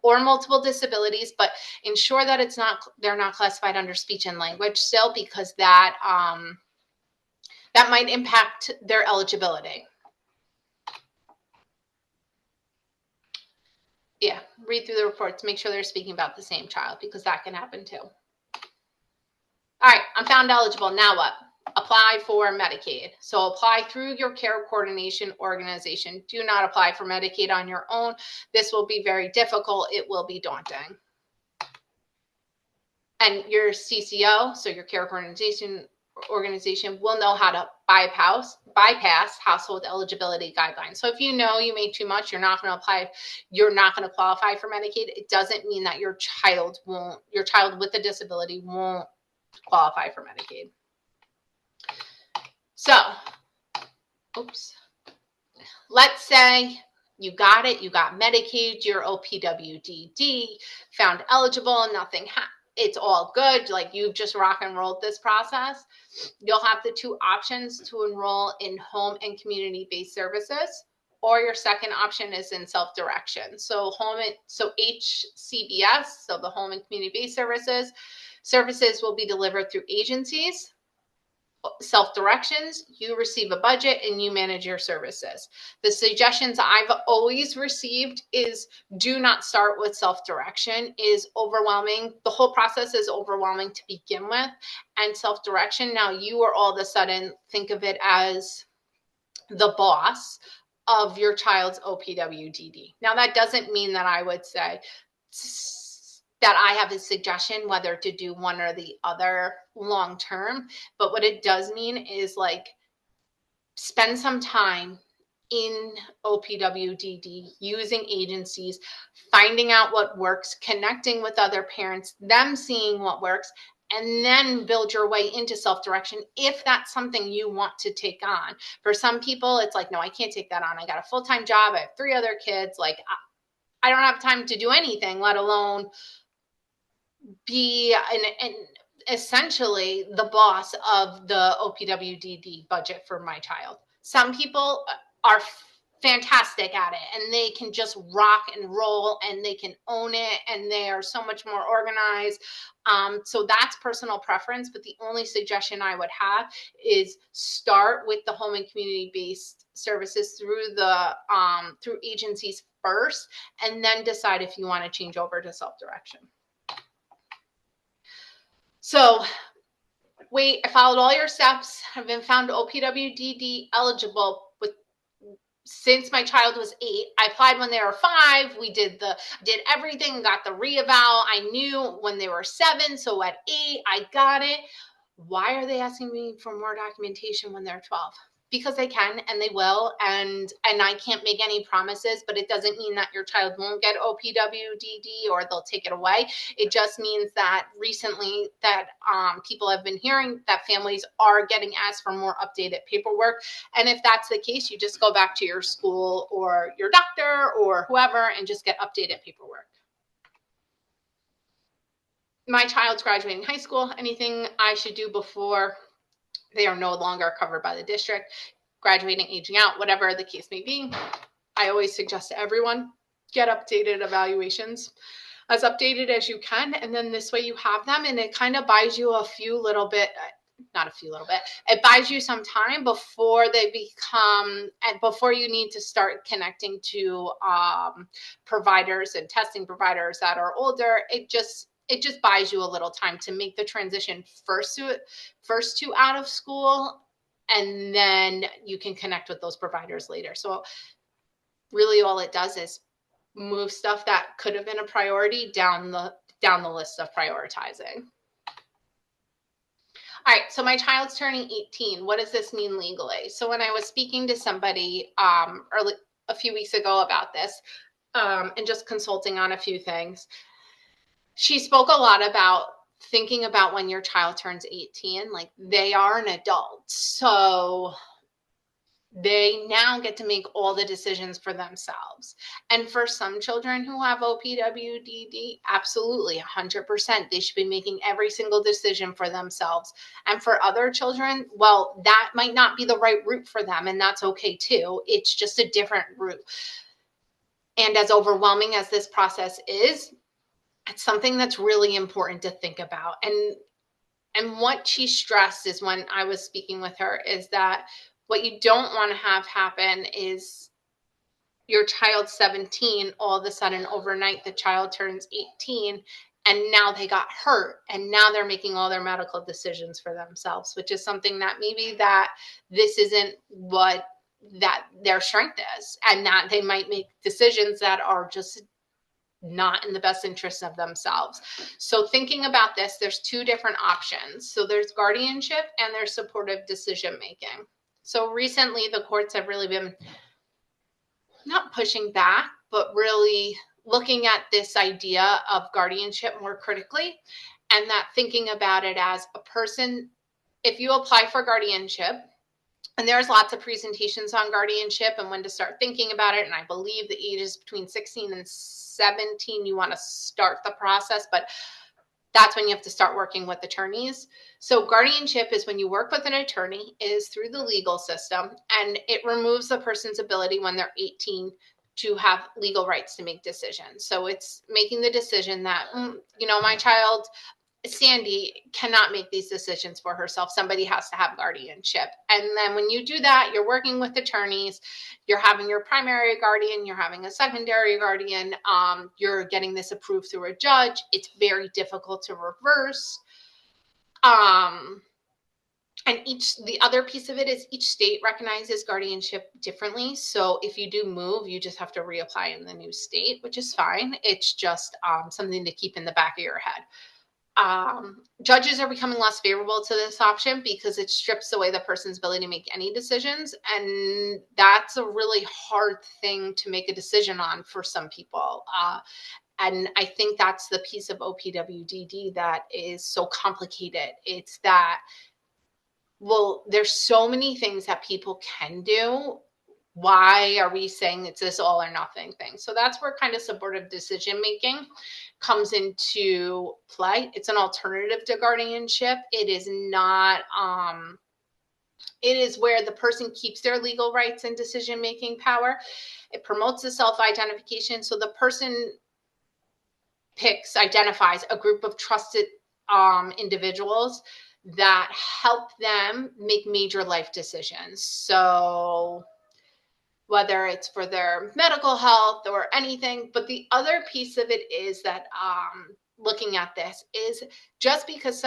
or multiple disabilities, but ensure that they're not classified under speech and language still, because that might impact their eligibility. Yeah, read through the reports, make sure they're speaking about the same child, because that can happen too. All right, I'm found eligible. Now what? Apply for Medicaid. So apply through your care coordination organization. Do not apply for Medicaid on your own. This will be very difficult. It will be daunting. And your CCO, so your care coordination organization, will know how to bypass household eligibility guidelines. So if you know you made too much, you're not going to apply, you're not going to qualify for Medicaid, it doesn't mean that your child with a disability won't qualify for Medicaid. So, let's say you got it, you got Medicaid, you're OPWDD, found eligible, nothing it's all good, like you've just rock and rolled this process. You'll have the two options to enroll in home and community-based services, or your second option is in self-direction. So HCBS, so the home and community-based services will be delivered through agencies. Self-directions, you receive a budget and you manage your services. The suggestions I've always received is do not start with self-direction. Is overwhelming. The whole process is overwhelming to begin with. And self-direction, now you are all of a sudden, think of it as the boss of your child's OPWDD. Now that doesn't mean that I would say that I have a suggestion whether to do one or the other long term. But what it does mean is like spend some time in OPWDD, using agencies, finding out what works, connecting with other parents, them seeing what works, and then build your way into self-direction if that's something you want to take on. For some people, it's like, no, I can't take that on. I got a full-time job. I have 3 other kids. Like, I don't have time to do anything, let alone be an essentially the boss of the OPWDD budget for my child. Some people are fantastic at it and they can just rock and roll and they can own it and they are so much more organized. So that's personal preference, but the only suggestion I would have is start with the home and community-based services through the through agencies first, and then decide if you want to change over to self-direction. So I followed all your steps. I've been found OPWDD eligible since my child was 8. I applied when they were 5. We did everything, got the reeval. I knew when they were 7. So at 8, I got it. Why are they asking me for more documentation when they're 12? Because they can and they will, and I can't make any promises, but it doesn't mean that your child won't get OPWDD or they'll take it away. It just means that recently that people have been hearing that families are getting asked for more updated paperwork. And if that's the case, you just go back to your school or your doctor or whoever and just get updated paperwork. My child's graduating high school. Anything I should do before they are no longer covered by the district, graduating, aging out, whatever the case may be. I always suggest to everyone, get updated evaluations as updated as you can. And then this way you have them and it kind of buys you it buys you some time before they become, and before you need to start connecting to providers and testing providers that are older. It just buys you a little time to make the transition first to out of school, and then you can connect with those providers later. So really all it does is move stuff that could have been a priority down the list of prioritizing. All right, so my child's turning 18. What does this mean legally? So when I was speaking to somebody a few weeks ago about this, and just consulting on a few things, she spoke a lot about thinking about when your child turns 18, like they are an adult. So they now get to make all the decisions for themselves. And for some children who have OPWDD, absolutely 100%, they should be making every single decision for themselves. And for other children, well, that might not be the right route for them. And that's okay too. It's just a different route. And as overwhelming as this process is, it's something that's really important to think about. And what she stressed is, when I was speaking with her, is that what you don't want to have happen is your child's 17, all of a sudden overnight the child turns 18, and now they got hurt, and now they're making all their medical decisions for themselves, which is something that maybe that this isn't what that their strength is, and that they might make decisions that are just not in the best interest of themselves. So thinking about this, there's two different options. So there's guardianship and there's supportive decision making. So recently the courts have really been not pushing back, but really looking at this idea of guardianship more critically, and that thinking about it as a person, if you apply for guardianship, and there's lots of presentations on guardianship and when to start thinking about it. And I believe the age is between 16 and 17, you want to start the process, but that's when you have to start working with attorneys. So guardianship is when you work with an attorney, is through the legal system, and it removes the person's ability when they're 18 to have legal rights to make decisions. So it's making the decision that, my child, Sandy, cannot make these decisions for herself. Somebody has to have guardianship. And then when you do that, you're working with attorneys, you're having your primary guardian, you're having a secondary guardian, you're getting this approved through a judge. It's very difficult to reverse. And the other piece of it is each state recognizes guardianship differently. So if you do move, you just have to reapply in the new state, which is fine. It's just something to keep in the back of your head. Judges are becoming less favorable to this option because it strips away the person's ability to make any decisions. And that's a really hard thing to make a decision on for some people. And I think that's the piece of OPWDD that is so complicated. It's that, well, there's so many things that people can do. Why are we saying it's this all or nothing thing? So that's where kind of supportive decision making comes into play. It's an alternative to guardianship. It is not, it is where the person keeps their legal rights and decision making power. It promotes the self-identification. So the person identifies a group of trusted individuals that help them make major life decisions. So whether it's for their medical health or anything. But the other piece of it is that looking at this is, just because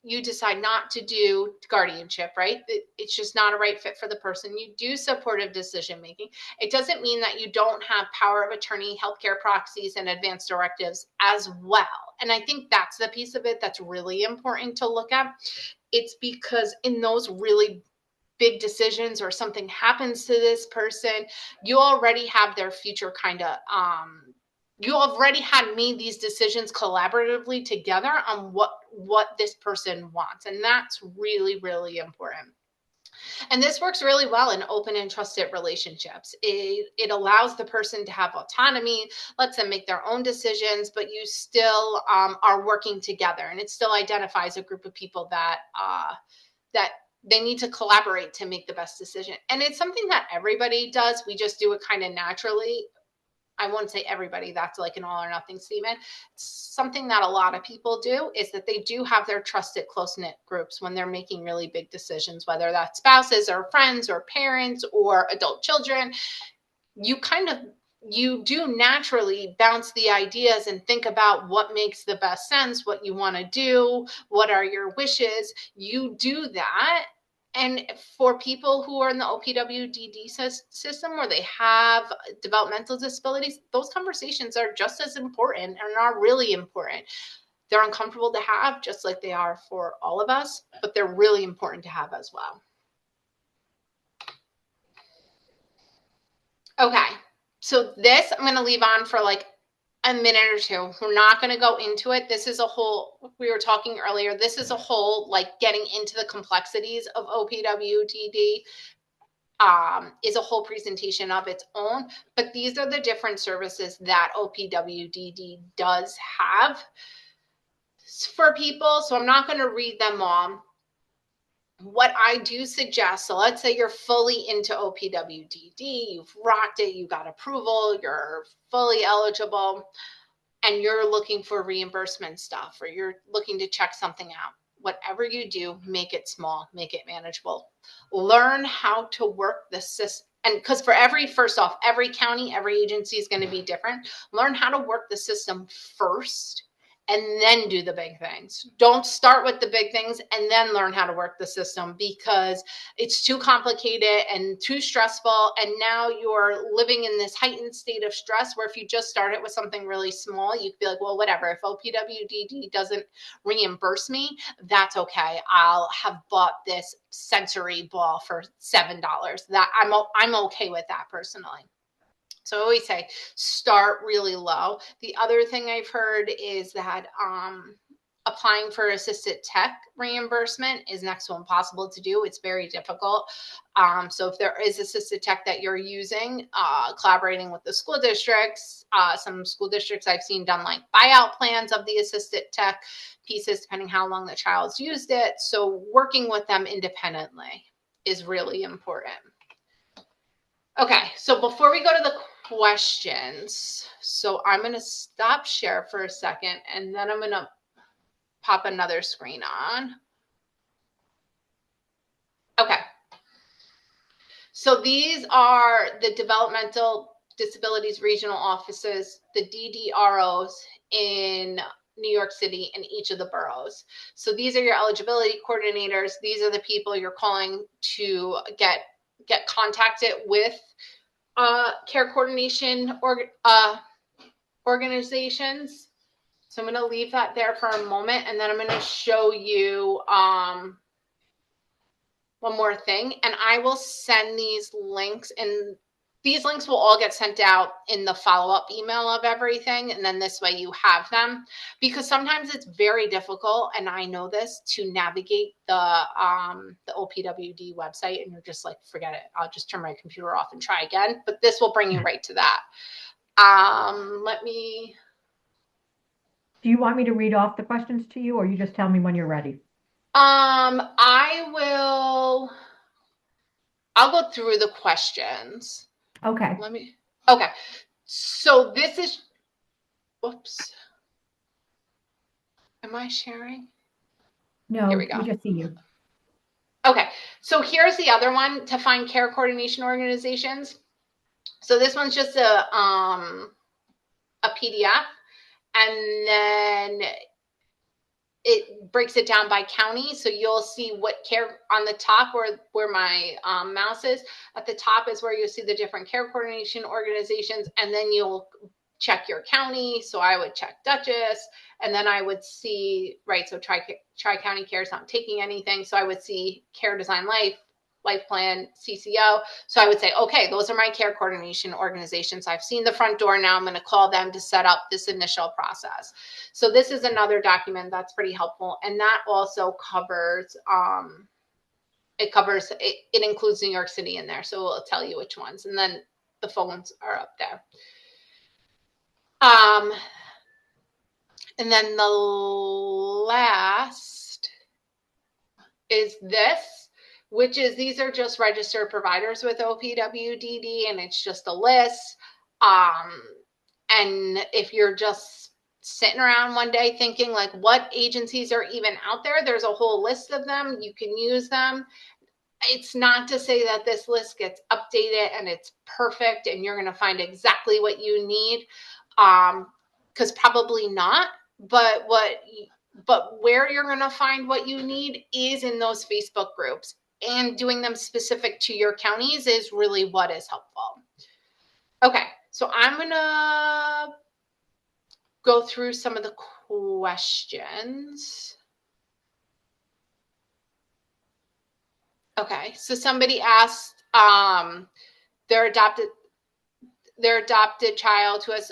you decide not to do guardianship, right? It's just not a right fit for the person. You do supportive decision making. It doesn't mean that you don't have power of attorney, healthcare proxies, and advance directives as well. And I think that's the piece of it that's really important to look at. It's because in those really big decisions, or something happens to this person, you already have their future kind of, you already had made these decisions collaboratively together on what this person wants. And that's really, really important. And this works really well in open and trusted relationships. It allows the person to have autonomy, lets them make their own decisions, but you still are working together. And it still identifies a group of people that they need to collaborate to make the best decision. And it's something that everybody does. We just do it kind of naturally. I wouldn't say everybody, that's like an all or nothing statement. Something that a lot of people do is that they do have their trusted close-knit groups when they're making really big decisions, whether that's spouses or friends or parents or adult children. You do naturally bounce the ideas and think about what makes the best sense, what you want to do, what are your wishes. You do that. And for people who are in the OPWDD system where they have developmental disabilities, those conversations are just as important and are really important. They're uncomfortable to have, just like they are for all of us, but they're really important to have as well. Okay. So this I'm going to leave on for like a minute or two. We're not going to go into it. This is a whole, we were talking earlier, this is a whole, like, getting into the complexities of OPWDD is a whole presentation of its own. But these are the different services that OPWDD does have for people. So I'm not going to read them all. what I do suggest, so let's say you're fully into OPWDD, you've rocked it, you got approval, you're fully eligible, and you're looking for reimbursement stuff, or you're looking to check something out. Whatever you do, make it small, make it manageable. Learn how to work the system. And because first off, every county, every agency is going to be different. Learn how to work the system first and then do the big things. Don't start with the big things and then learn how to work the system, because it's too complicated and too stressful. And now you're living in this heightened state of stress, where if you just started with something really small, you could be like, well, whatever. If OPWDD doesn't reimburse me, that's okay. I'll have bought this sensory ball for $7. That I'm okay with that personally. So I always say, start really low. The other thing I've heard is that applying for assisted tech reimbursement is next to impossible to do. It's very difficult. So if there is assisted tech that you're using, collaborating with the school districts, some school districts I've seen done like buyout plans of the assisted tech pieces, depending how long the child's used it. So working with them independently is really important. Okay, so before we go to the questions, so I'm going to stop share for a second, and then I'm going to pop another screen on. Okay, so these are the developmental disabilities regional offices, the DDROs in New York City and each of the boroughs. So these are your eligibility coordinators. These are the people you're calling to get contacted with care coordination organizations. So I'm going to leave that there for a moment, and then I'm going to show you one more thing, and I will send these links, and these links will all get sent out in the follow-up email of everything, and then this way you have them, because sometimes it's very difficult, and I know this, to navigate the OPWD website, and you're just like, forget it, I'll just turn my computer off and try again, but this will bring you right to that. Do you want me to read off the questions to you, or you just tell me when you're ready? I'll go through the questions. Okay. Okay. So this is, whoops. Am I sharing? No, Here we go. we just see you. Okay. So here's the other one, to find care coordination organizations. So this one's just a PDF, and then it breaks it down by county. So you'll see what care on the top, where my mouse is. At the top is where you'll see the different care coordination organizations, and then you'll check your county. So I would check Dutchess, and then I would see, right, so Tri-County Care is not taking anything. So I would see Care Design Life Plan, CCO. So I would say, okay, those are my care coordination organizations. I've seen the front door. Now I'm going to call them to set up this initial process. So this is another document that's pretty helpful. And that also covers, it includes New York City in there. So it'll tell you which ones. And then the phones are up there. And then the last is this, which is, these are just registered providers with OPWDD, and it's just a list. And if you're just sitting around one day thinking like, what agencies are even out there, there's a whole list of them. You can use them. It's not to say that this list gets updated and it's perfect and you're going to find exactly what you need, because probably not. But where you're going to find what you need is in those Facebook groups, and doing them specific to your counties is really what is helpful. Okay, so I'm going to go through some of the questions. Okay, so somebody asked, their adopted child who has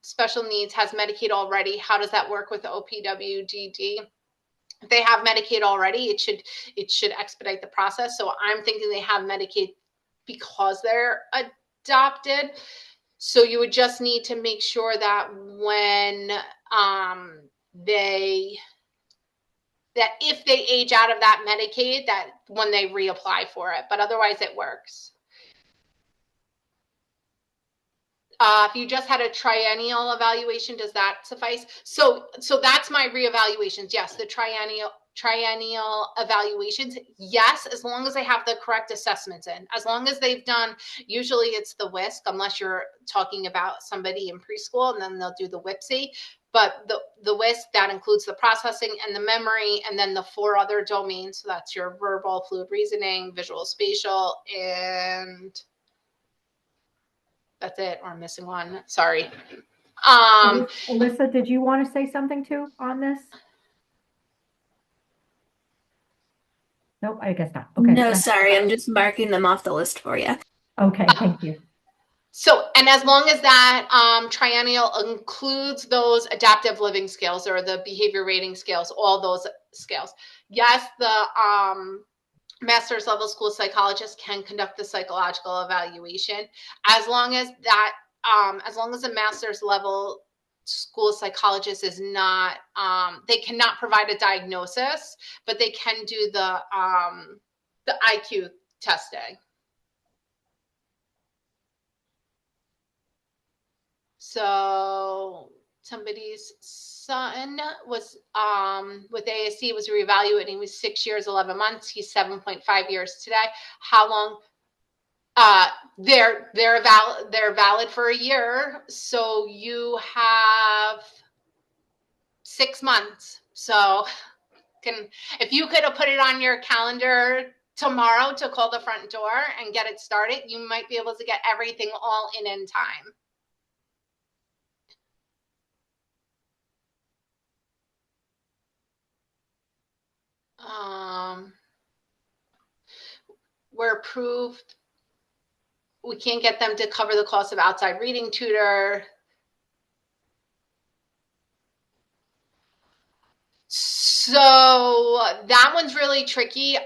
special needs has Medicaid already. How does that work with the OPWDD? If they have Medicaid already, it should expedite the process. So I'm thinking they have Medicaid because they're adopted. So you would just need to make sure that when they that if they age out of that Medicaid, that when they reapply for it, but otherwise it works. If you just had a triennial evaluation, does that suffice? So that's my reevaluations. Yes, the triennial evaluations. Yes, as long as they have the correct assessments in. As long as they've done, usually it's the WISC, unless you're talking about somebody in preschool, and then they'll do the WIPSI. But the WISC, that includes the processing and the memory, and then the 4 other domains. So that's your verbal, fluid reasoning, visual spatial, and that's it, or I'm missing one. Sorry. Alyssa, did you want to say something too on this? Nope, I guess not. Okay. No, sorry, I'm just marking them off the list for you. Okay, thank you. So, and as long as that triennial includes those adaptive living skills or the behavior rating scales, all those scales. Yes, the master's level school psychologist can conduct the psychological evaluation as long as that, as long as a master's level school psychologist is not, they cannot provide a diagnosis, but they can do the IQ testing. So somebody's son was with ASD, was reevaluated. He was 6 years, 11 months. He's 7.5 years today. How long? They're valid for a year. So you have 6 months. So if you could have put it on your calendar tomorrow to call the front door and get it started, you might be able to get everything all in time. We're approved. We can't get them to cover the cost of outside reading tutor. So that one's really tricky,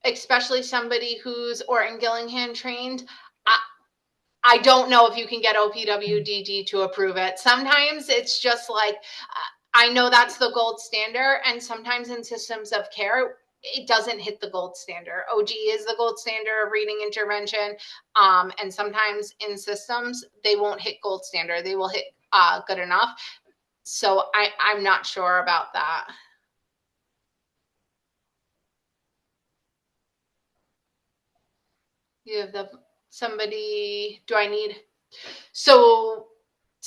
especially somebody who's Orton Gillingham trained. I don't know if you can get OPWDD to approve it. Sometimes it's just like, I know that's the gold standard, and sometimes in systems of care, it doesn't hit the gold standard. OG is the gold standard of reading intervention. And sometimes in systems, they won't hit gold standard. They will hit good enough. So I'm not sure about that. You have somebody, do I need, so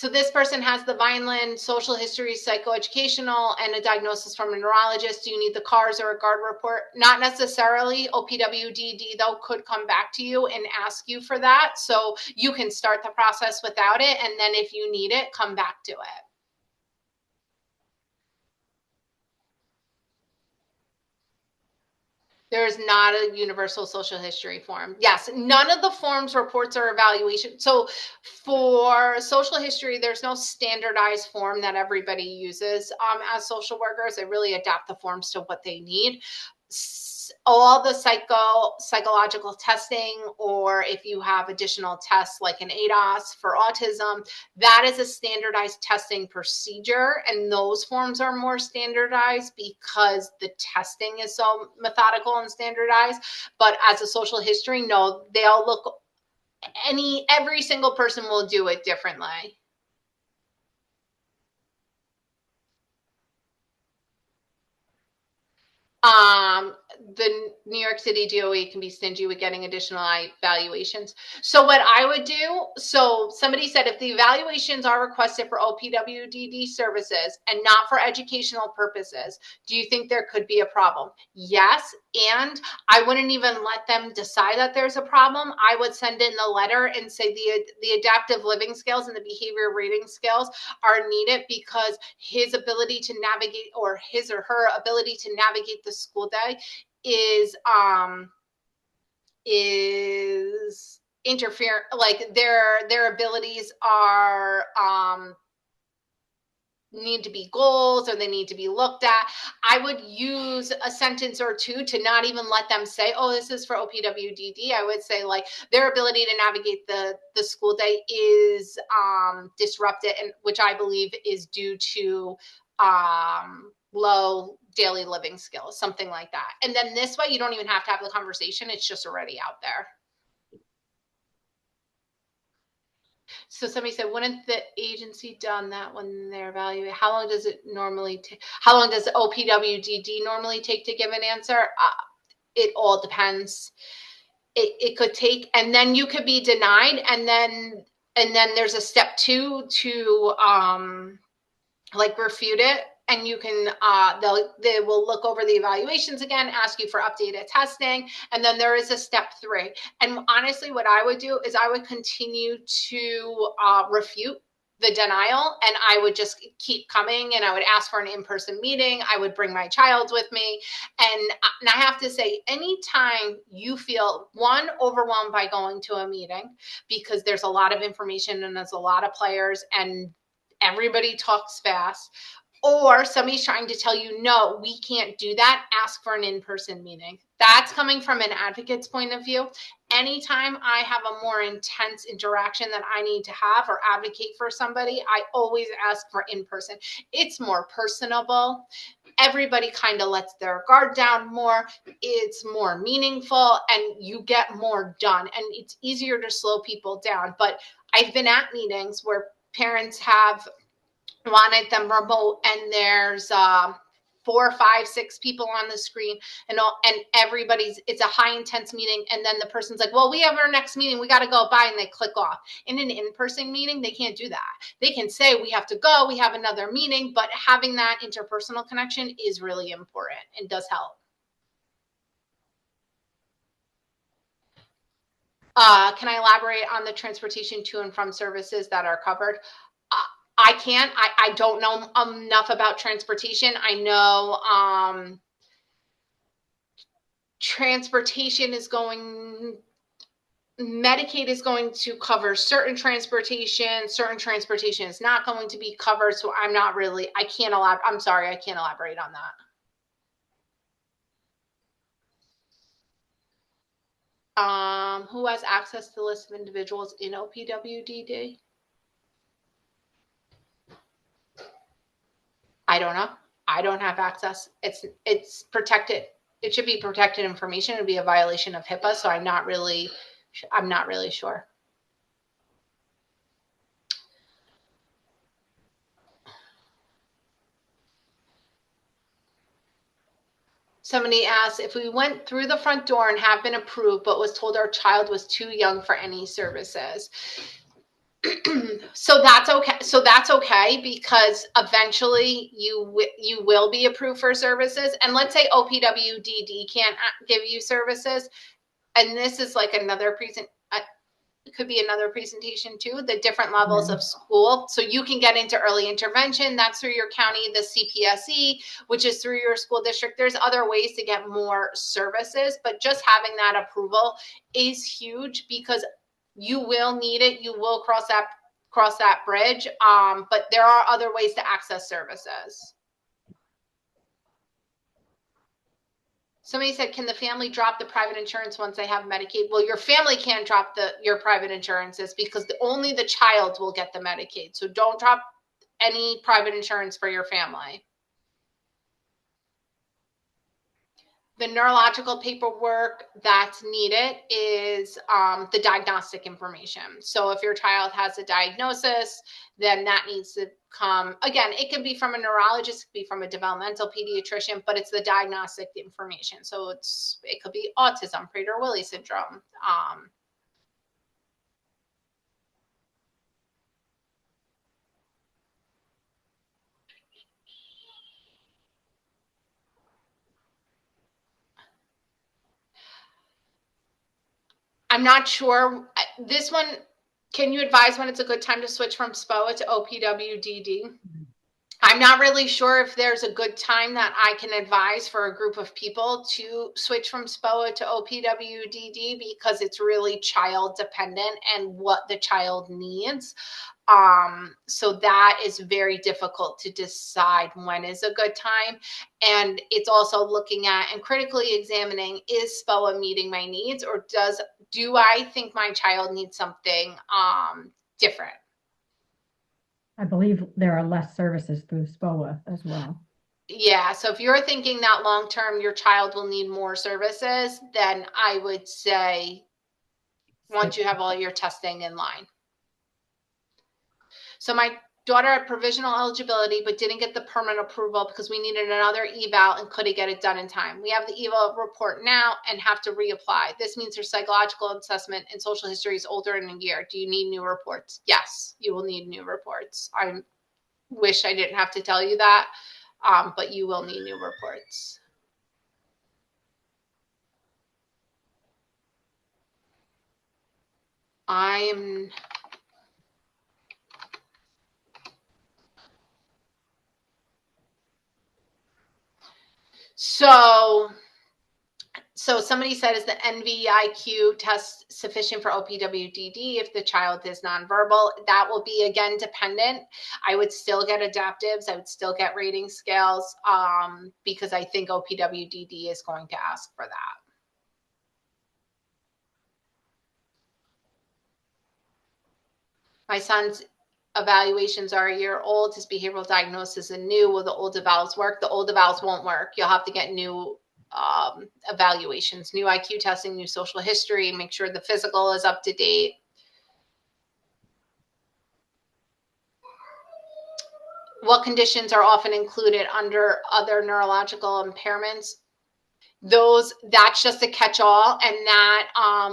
this person has the Vineland social history, psychoeducational, and a diagnosis from a neurologist. Do you need the CARS or a GARD report? Not necessarily. OPWDD, though, could come back to you and ask you for that. So you can start the process without it. And then if you need it, come back to it. There's not a universal social history form. Yes, none of the forms, reports, or evaluation. So for social history, there's no standardized form that everybody uses as social workers. They really adapt the forms to what they need. All the psychological testing, or if you have additional tests like an ADOS for autism, that is a standardized testing procedure, and those forms are more standardized because the testing is so methodical and standardized. But as a social history, no, they all look, every single person will do it differently. The New York City DOE can be stingy with getting additional evaluations. So what I would do, so somebody said if the evaluations are requested for OPWDD services and not for educational purposes, do you think there could be a problem? Yes, and I wouldn't even let them decide that there's a problem. I would send in the letter and say the adaptive living skills and the behavior rating skills are needed because his ability to navigate, or his or her ability to navigate the school day is interfere, like their abilities are need to be goals, or they need to be looked at. I would use a sentence or two to not even let them say, oh, this is for OPWDD. I would say, like, their ability to navigate the school day is disrupted, and which I believe is due to low daily living skills, something like that. And then this way, you don't even have to have the conversation. It's just already out there. So somebody said, wouldn't the agency done that when they're evaluating? How long does it normally take? How long does OPWDD normally take to give an answer? It all depends. It could take, and then you could be denied, and then there's a step 2 to like refute it, and you can they will look over the evaluations again, ask you for updated testing, and then there is a step 3. And honestly, what I would do is I would continue to refute the denial, and I would just keep coming, and I would ask for an in-person meeting. I would bring my child with me. And I have to say, anytime you feel, one, overwhelmed by going to a meeting, because there's a lot of information and there's a lot of players and everybody talks fast, or somebody's trying to tell you, no, we can't do that, ask for an in-person meeting. That's coming from an advocate's point of view. Anytime I have a more intense interaction that I need to have or advocate for somebody, I always ask for in-person. It's more personable. Everybody kind of lets their guard down more. It's more meaningful, and you get more done, and it's easier to slow people down. But I've been at meetings where parents have wanted them remote, and there's 4, 5, 6 people on the screen, and it's a high intense meeting, and then the person's like, well, we have our next meeting, we got to go, bye, and they click off. In an in-person meeting, they can't do that. They can say, we have to go, we have another meeting, but having that interpersonal connection is really important and does help. Can I elaborate on the transportation to and from services that are covered? I can't. I don't know enough about transportation. I know transportation is going, Medicaid is going to cover certain transportation is not going to be covered. So I'm not really, I can't elaborate. I'm sorry, I can't elaborate on that. Who has access to the list of individuals in OPWDD? I don't know. I don't have access. It's protected. It should be protected information. It would be a violation of HIPAA. So I'm not really sure. Somebody asked, if we went through the front door and have been approved, but was told our child was too young for any services. So that's okay, because eventually you will be approved for services. And let's say OPWDD can't give you services, and this is like another it could be another presentation too, the different levels of school. So you can get into early intervention. That's through your county, the CPSE, which is through your school district. There's other ways to get more services, but just having that approval is huge, because you will need it. You will cross that bridge. But there are other ways to access services. Somebody said, can the family drop the private insurance once they have Medicaid? Well, your family can't drop your private insurances, because only the child will get the Medicaid. So don't drop any private insurance for your family. The neurological paperwork that's needed is the diagnostic information. So if your child has a diagnosis, then that needs to come. Again, it could be from a neurologist, it could be from a developmental pediatrician, but it's the diagnostic information. So it could be autism, Prader-Willi syndrome. I'm not sure. This one, can you advise when it's a good time to switch from SPOA to OPWDD? I'm not really sure if there's a good time that I can advise for a group of people to switch from SPOA to OPWDD, because it's really child dependent and what the child needs. So that is very difficult to decide when is a good time. And it's also looking at and critically examining, is SPOA meeting my needs, or do I think my child needs something different? I believe there are less services through SPOA as well. Yeah, so if you're thinking that long term your child will need more services, then I would say once you have all your testing in line. So my daughter had provisional eligibility but didn't get the permanent approval because we needed another eval and couldn't get it done in time. We have the eval report now and have to reapply. This means her psychological assessment and social history is older in a year. Do you need new reports? Yes, you will need new reports. I wish I didn't have to tell you that, but you will need new reports. So somebody said, is the NVIQ test sufficient for OPWDD if the child is nonverbal? That will be, again, dependent. I would still get adaptives. I would still get rating scales because I think OPWDD is going to ask for that. My son's evaluations are a year old. His behavioral diagnosis is new. Will the old evals work? The old evals won't work. You'll have to get new evaluations, new IQ testing, new social history, make sure the physical is up to date. What conditions are often included under other neurological impairments? That's just a catch-all, and that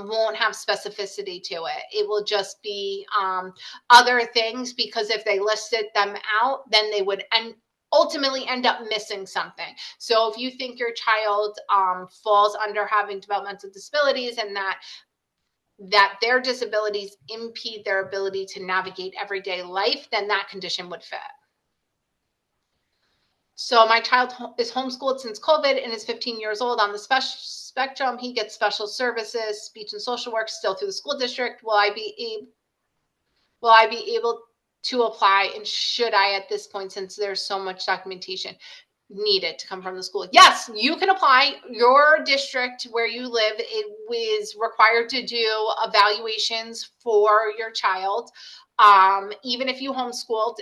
won't have specificity to it. It will just be other things, because if they listed them out, then they would ultimately end up missing something. So if you think your child falls under having developmental disabilities and that their disabilities impede their ability to navigate everyday life, then that condition would fit. So my child is homeschooled since COVID and is 15 years old on the spectrum. He gets special services, speech and social work, still through the school district. Will I be able to apply, and should I at this point, since there's so much documentation needed to come from the school? Yes, you can apply. Your district where you live, it is required to do evaluations for your child. Even if you homeschooled,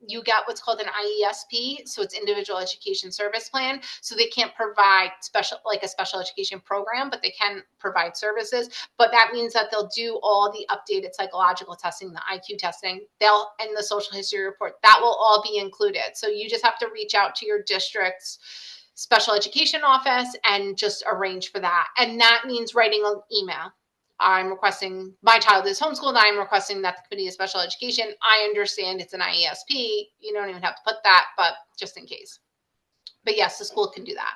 you get what's called an IESP, so it's Individual Education Service Plan. So they can't provide a special education program, but they can provide services. But that means that they'll do all the updated psychological testing, the IQ testing, and the social history report. That will all be included. So you just have to reach out to your district's special education office and just arrange for that. And that means writing an email. I'm requesting, my child is homeschooled, I'm requesting that the Committee of Special Education. I understand it's an IESP. You don't even have to put that, but just in case. But yes, the school can do that.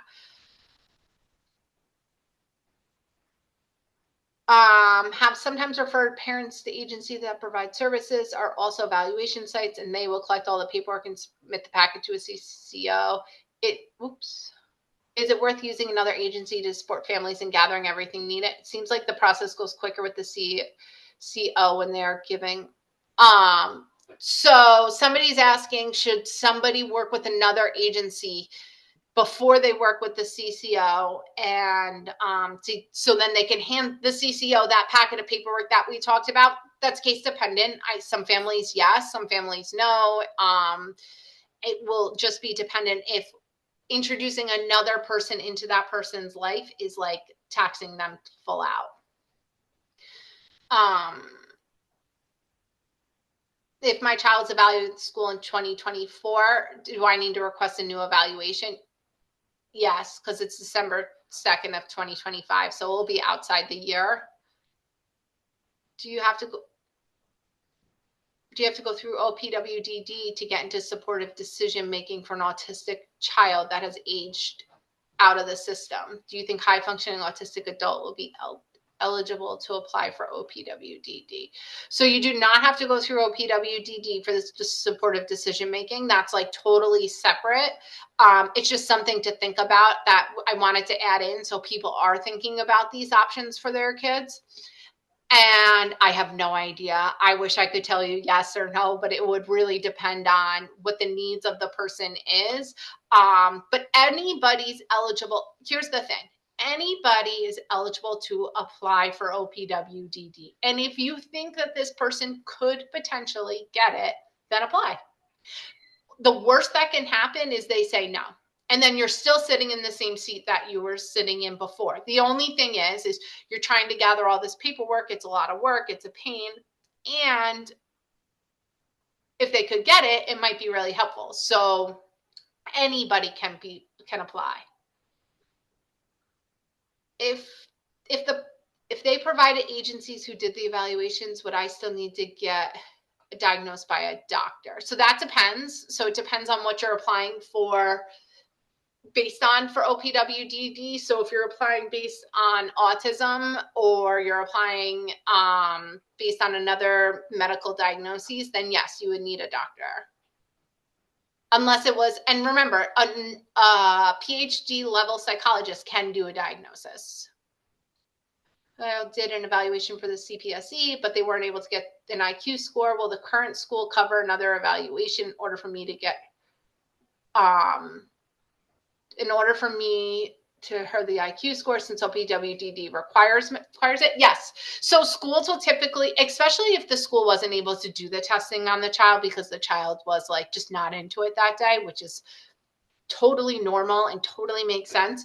Have sometimes referred parents to agencies that provide services are also evaluation sites, and they will collect all the paperwork and submit the packet to a CCO. Is it worth using another agency to support families and gathering everything needed? It seems like the process goes quicker with the CO when they're giving. So somebody's asking, should somebody work with another agency before they work with the CCO, and so then they can hand the CCO that packet of paperwork that we talked about? That's case dependent. Some families, yes, some families, no. It will just be dependent if introducing another person into that person's life is like taxing them full out. If my child's evaluated at school in 2024, do I need to request a new evaluation? Yes, because it's December 2nd of 2025, so it will be outside the year. Do you have to go through OPWDD to get into supportive decision making for an autistic child that has aged out of the system? Do you think high functioning autistic adult will be eligible to apply for OPWDD? So you do not have to go through OPWDD for this supportive decision making. That's like totally separate. It's just something to think about that I wanted to add in, so people are thinking about these options for their kids. And I have no idea. I wish I could tell you yes or no, but it would really depend on what the needs of the person is. But anybody's eligible. Here's the thing. Anybody is eligible to apply for OPWDD. And if you think that this person could potentially get it, then apply. The worst that can happen is they say no. And then you're still sitting in the same seat that you were sitting in before. The only thing is you're trying to gather all this paperwork. It's a lot of work. It's a pain. And if they could get it, it might be really helpful. So anybody can apply. If they provided agencies who did the evaluations, would I still need to get diagnosed by a doctor? So that depends. So it depends on what you're applying for based on for OPWDD. So if you're applying based on autism or you're applying based on another medical diagnosis, then yes, you would need a doctor. Unless it was, and remember, a PhD level psychologist can do a diagnosis. I did an evaluation for the CPSE, but they weren't able to get an IQ score. Will the current school cover another evaluation in order for me to get, in order for me to have the IQ score, since OPWDD requires it? Yes. So schools will typically, especially if the school wasn't able to do the testing on the child because the child was like just not into it that day, which is totally normal and totally makes sense.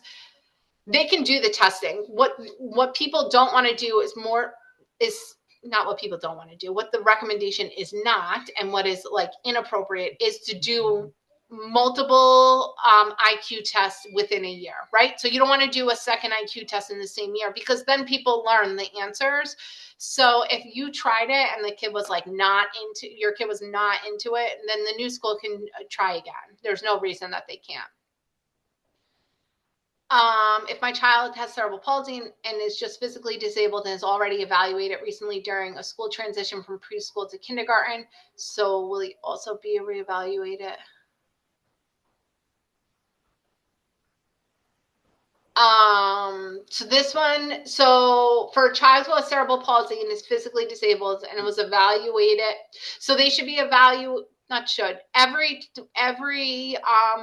They can do the testing. What people don't want to do is not what people don't want to do. What the recommendation is not, and what is like inappropriate, is to do multiple IQ tests within a year, right? So you don't want to do a second IQ test in the same year, because then people learn the answers. So if you tried it and your kid was not into it, then the new school can try again. There's no reason that they can't. If my child has cerebral palsy and is just physically disabled and is already evaluated recently during a school transition from preschool to kindergarten, so will he also be reevaluated? So this one, so for a child who has cerebral palsy and is physically disabled and was evaluated, so they should be every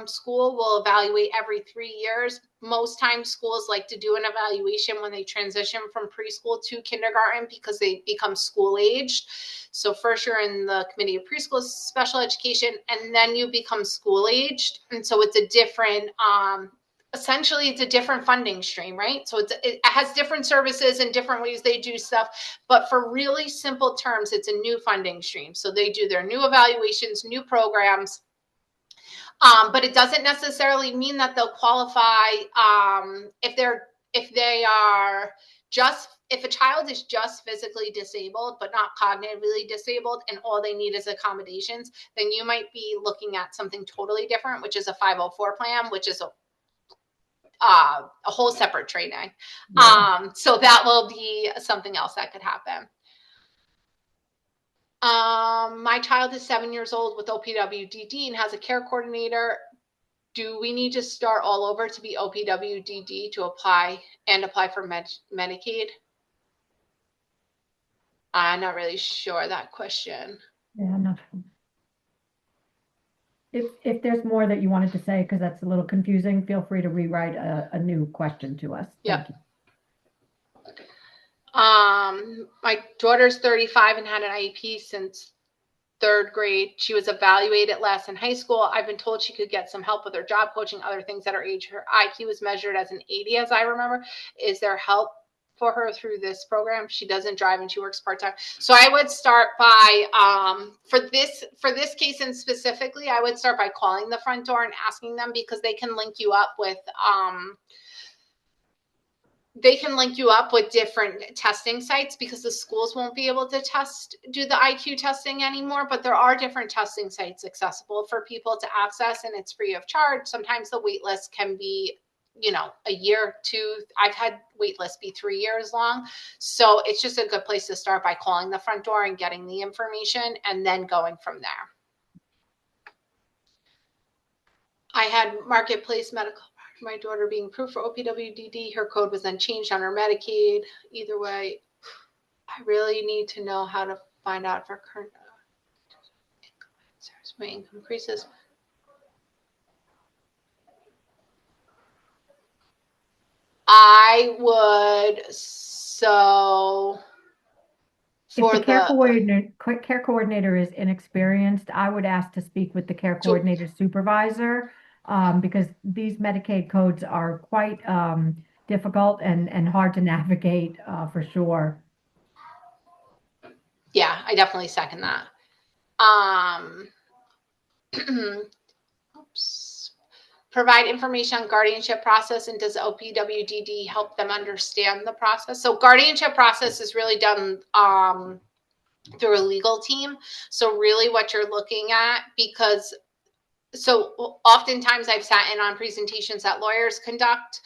school will evaluate every 3 years. Most times schools like to do an evaluation when they transition from preschool to kindergarten because they become school aged. So first you're in the committee of preschool special education, and then you become school aged. And so it's a different, essentially it's a different funding stream, right? So it has different services and different ways they do stuff, but for really simple terms, it's a new funding stream. So they do their new evaluations, new programs, but it doesn't necessarily mean that they'll qualify if a child is just physically disabled but not cognitively disabled and all they need is accommodations, then you might be looking at something totally different, which is a 504 plan, which is a whole separate training. Yeah. So that will be something else that could happen. My child is 7 years old with OPWDD and has a care coordinator. Do we need to start all over to be OPWDD to apply for Medicaid? I'm not really sure that question. Yeah, no. If there's more that you wanted to say, because that's a little confusing, feel free to rewrite a new question to us. Yeah. My daughter's 35 and had an IEP since 3rd grade. She was evaluated last in high school. I've been told she could get some help with her job coaching, other things at her age. Her IQ was measured as an 80, as I remember. Is there help for her through this program? She doesn't drive and she works part-time. So I would start by, for this case and specifically, I would start by calling the front door and asking them, because they can link you up with, different testing sites, because the schools won't be able to do the IQ testing anymore, but there are different testing sites accessible for people to access, and it's free of charge. Sometimes the wait list can be, a year, 2. I've had wait lists be 3 years long. So it's just a good place to start by calling the front door and getting the information and then going from there. I had Marketplace Medical, my daughter being approved for OPWDD. Her code was then changed on her Medicaid. Either way, I really need to know how to find out if her current my income increases. I would, so if the care coordinator is inexperienced, I would ask to speak with the care coordinator supervisor, because these Medicaid codes are quite difficult and hard to navigate for sure. Yeah, I definitely second that. Oops. Provide information on guardianship process, and does OPWDD help them understand the process? So guardianship process is really done through a legal team. So really what you're looking at, because so oftentimes I've sat in on presentations that lawyers conduct,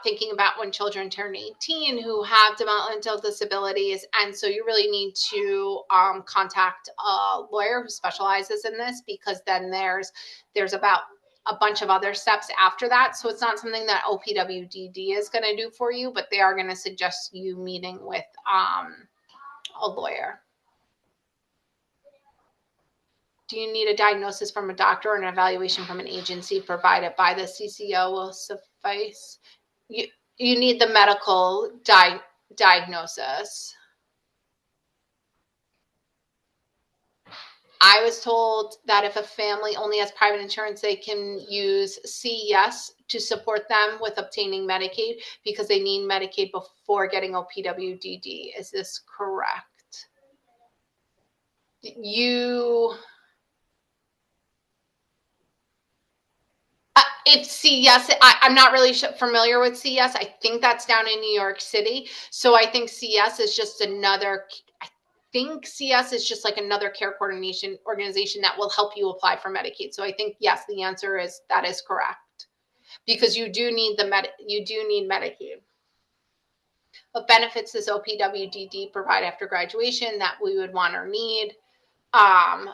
thinking about when children turn 18 who have developmental disabilities. And so you really need to contact a lawyer who specializes in this, because then there's about a bunch of other steps after that. So it's not something that OPWDD is going to do for you, but they are going to suggest you meeting with a lawyer. Do you need a diagnosis from a doctor or an evaluation from an agency provided by the CCO will suffice? You need the medical diagnosis. I was told that if a family only has private insurance, they can use CES to support them with obtaining Medicaid because they need Medicaid before getting OPWDD. Is this correct? It's CES. I'm not really familiar with CES. I think that's down in New York City. So I think CES is just another, I think CES is just like another care coordination organization that will help you apply for Medicaid. So I think, yes, the answer is that is correct, because you do need Medicaid. What benefits does OPWDD provide after graduation that we would want or need?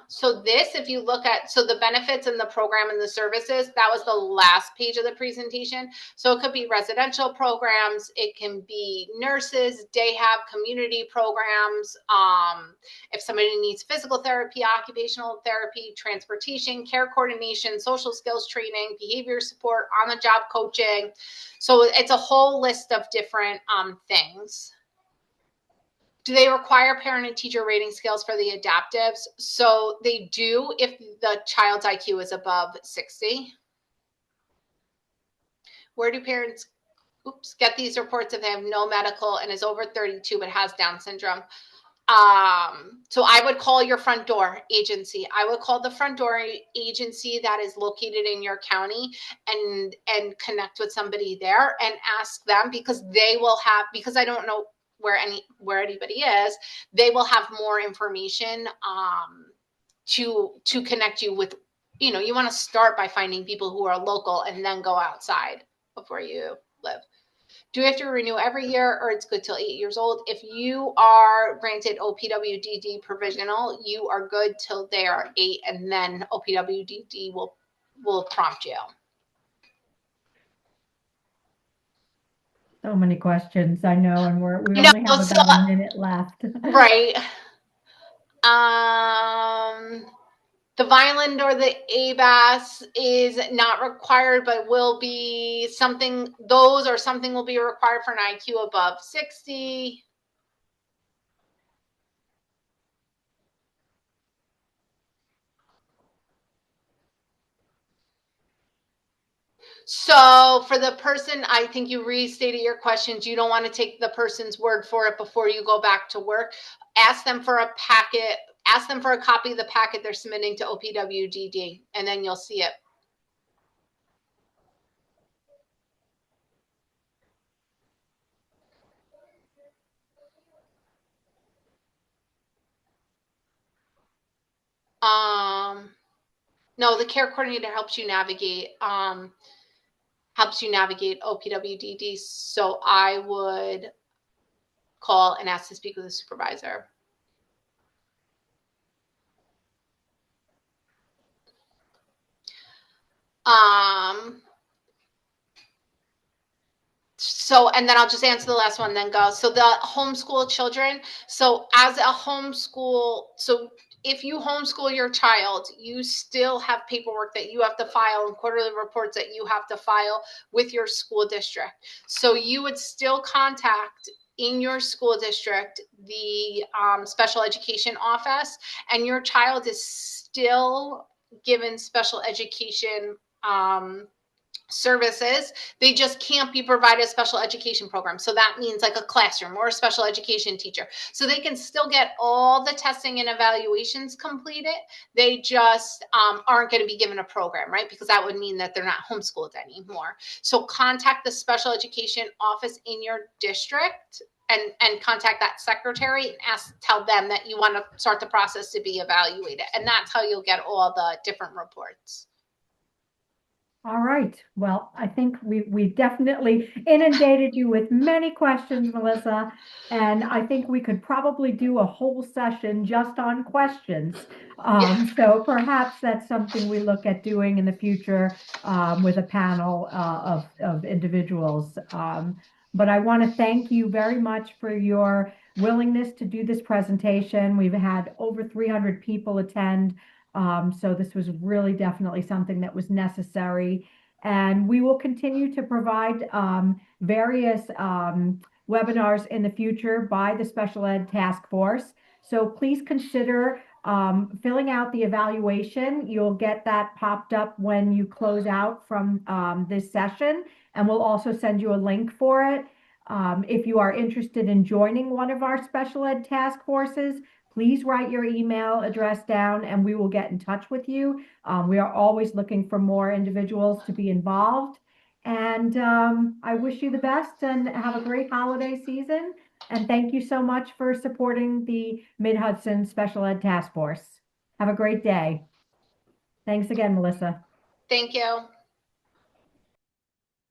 So this, if you look at, so the benefits and the program and the services, that was the last page of the presentation. So it could be residential programs, it can be nurses, day have community programs. If somebody needs physical therapy, occupational therapy, transportation, care coordination, social skills training, behavior support, on-the-job coaching. So it's a whole list of different things. Do they require parent and teacher rating scales for the adaptives? So they do if the child's IQ is above 60. Where do parents get these reports if they have no medical and is over 32 but has Down syndrome? So I would call your front door agency. I would call the front door agency that is located in your county and connect with somebody there and ask them, because they will have, because I don't know where anybody is, they will have more information to connect you with. You want to start by finding people who are local and then go outside of where you live. Do we have to renew every year, or it's good till 8 years old? If you are granted OPWDD provisional, you are good till they are 8, and then OPWDD will prompt you. So many questions, I know, and we only have about a minute left. Right. The Vineland or the ABAS is not required, but will be something. Those or something will be required for an IQ above 60. So for the person, I think you restated your questions. You don't want to take the person's word for it before you go back to work. Ask them for a packet. Ask them for a copy of the packet they're submitting to OPWDD, and then you'll see it. No, the care coordinator helps you navigate OPWDD. So I would call and ask to speak with a supervisor. So, and then I'll just answer the last one, then go. So the homeschool children. So as a homeschool, so if you homeschool your child, you still have paperwork that you have to file and quarterly reports that you have to file with your school district. So you would still contact in your school district the special education office, and your child is still given special education services. They just can't be provided a special education program. So that means like a classroom or a special education teacher. So they can still get all the testing and evaluations completed. They just aren't going to be given a program, right? Because that would mean that they're not homeschooled anymore. So contact the special education office in your district and contact that secretary and tell them that you want to start the process to be evaluated. And that's how you'll get all the different reports. All right. Well, I think we definitely inundated you with many questions, Melissa, and I think we could probably do a whole session just on questions. So perhaps that's something we look at doing in the future with a panel of individuals. But I want to thank you very much for your willingness to do this presentation. We've had over 300 people attend. So this was really definitely something that was necessary. And we will continue to provide various webinars in the future by the Special Ed Task Force. So please consider filling out the evaluation. You'll get that popped up when you close out from this session, and we'll also send you a link for it. If you are interested in joining one of our special ed task forces, please write your email address down and we will get in touch with you. We are always looking for more individuals to be involved. And I wish you the best and have a great holiday season. And thank you so much for supporting the Mid-Hudson Special Ed Task Force. Have a great day. Thanks again, Melissa. Thank you.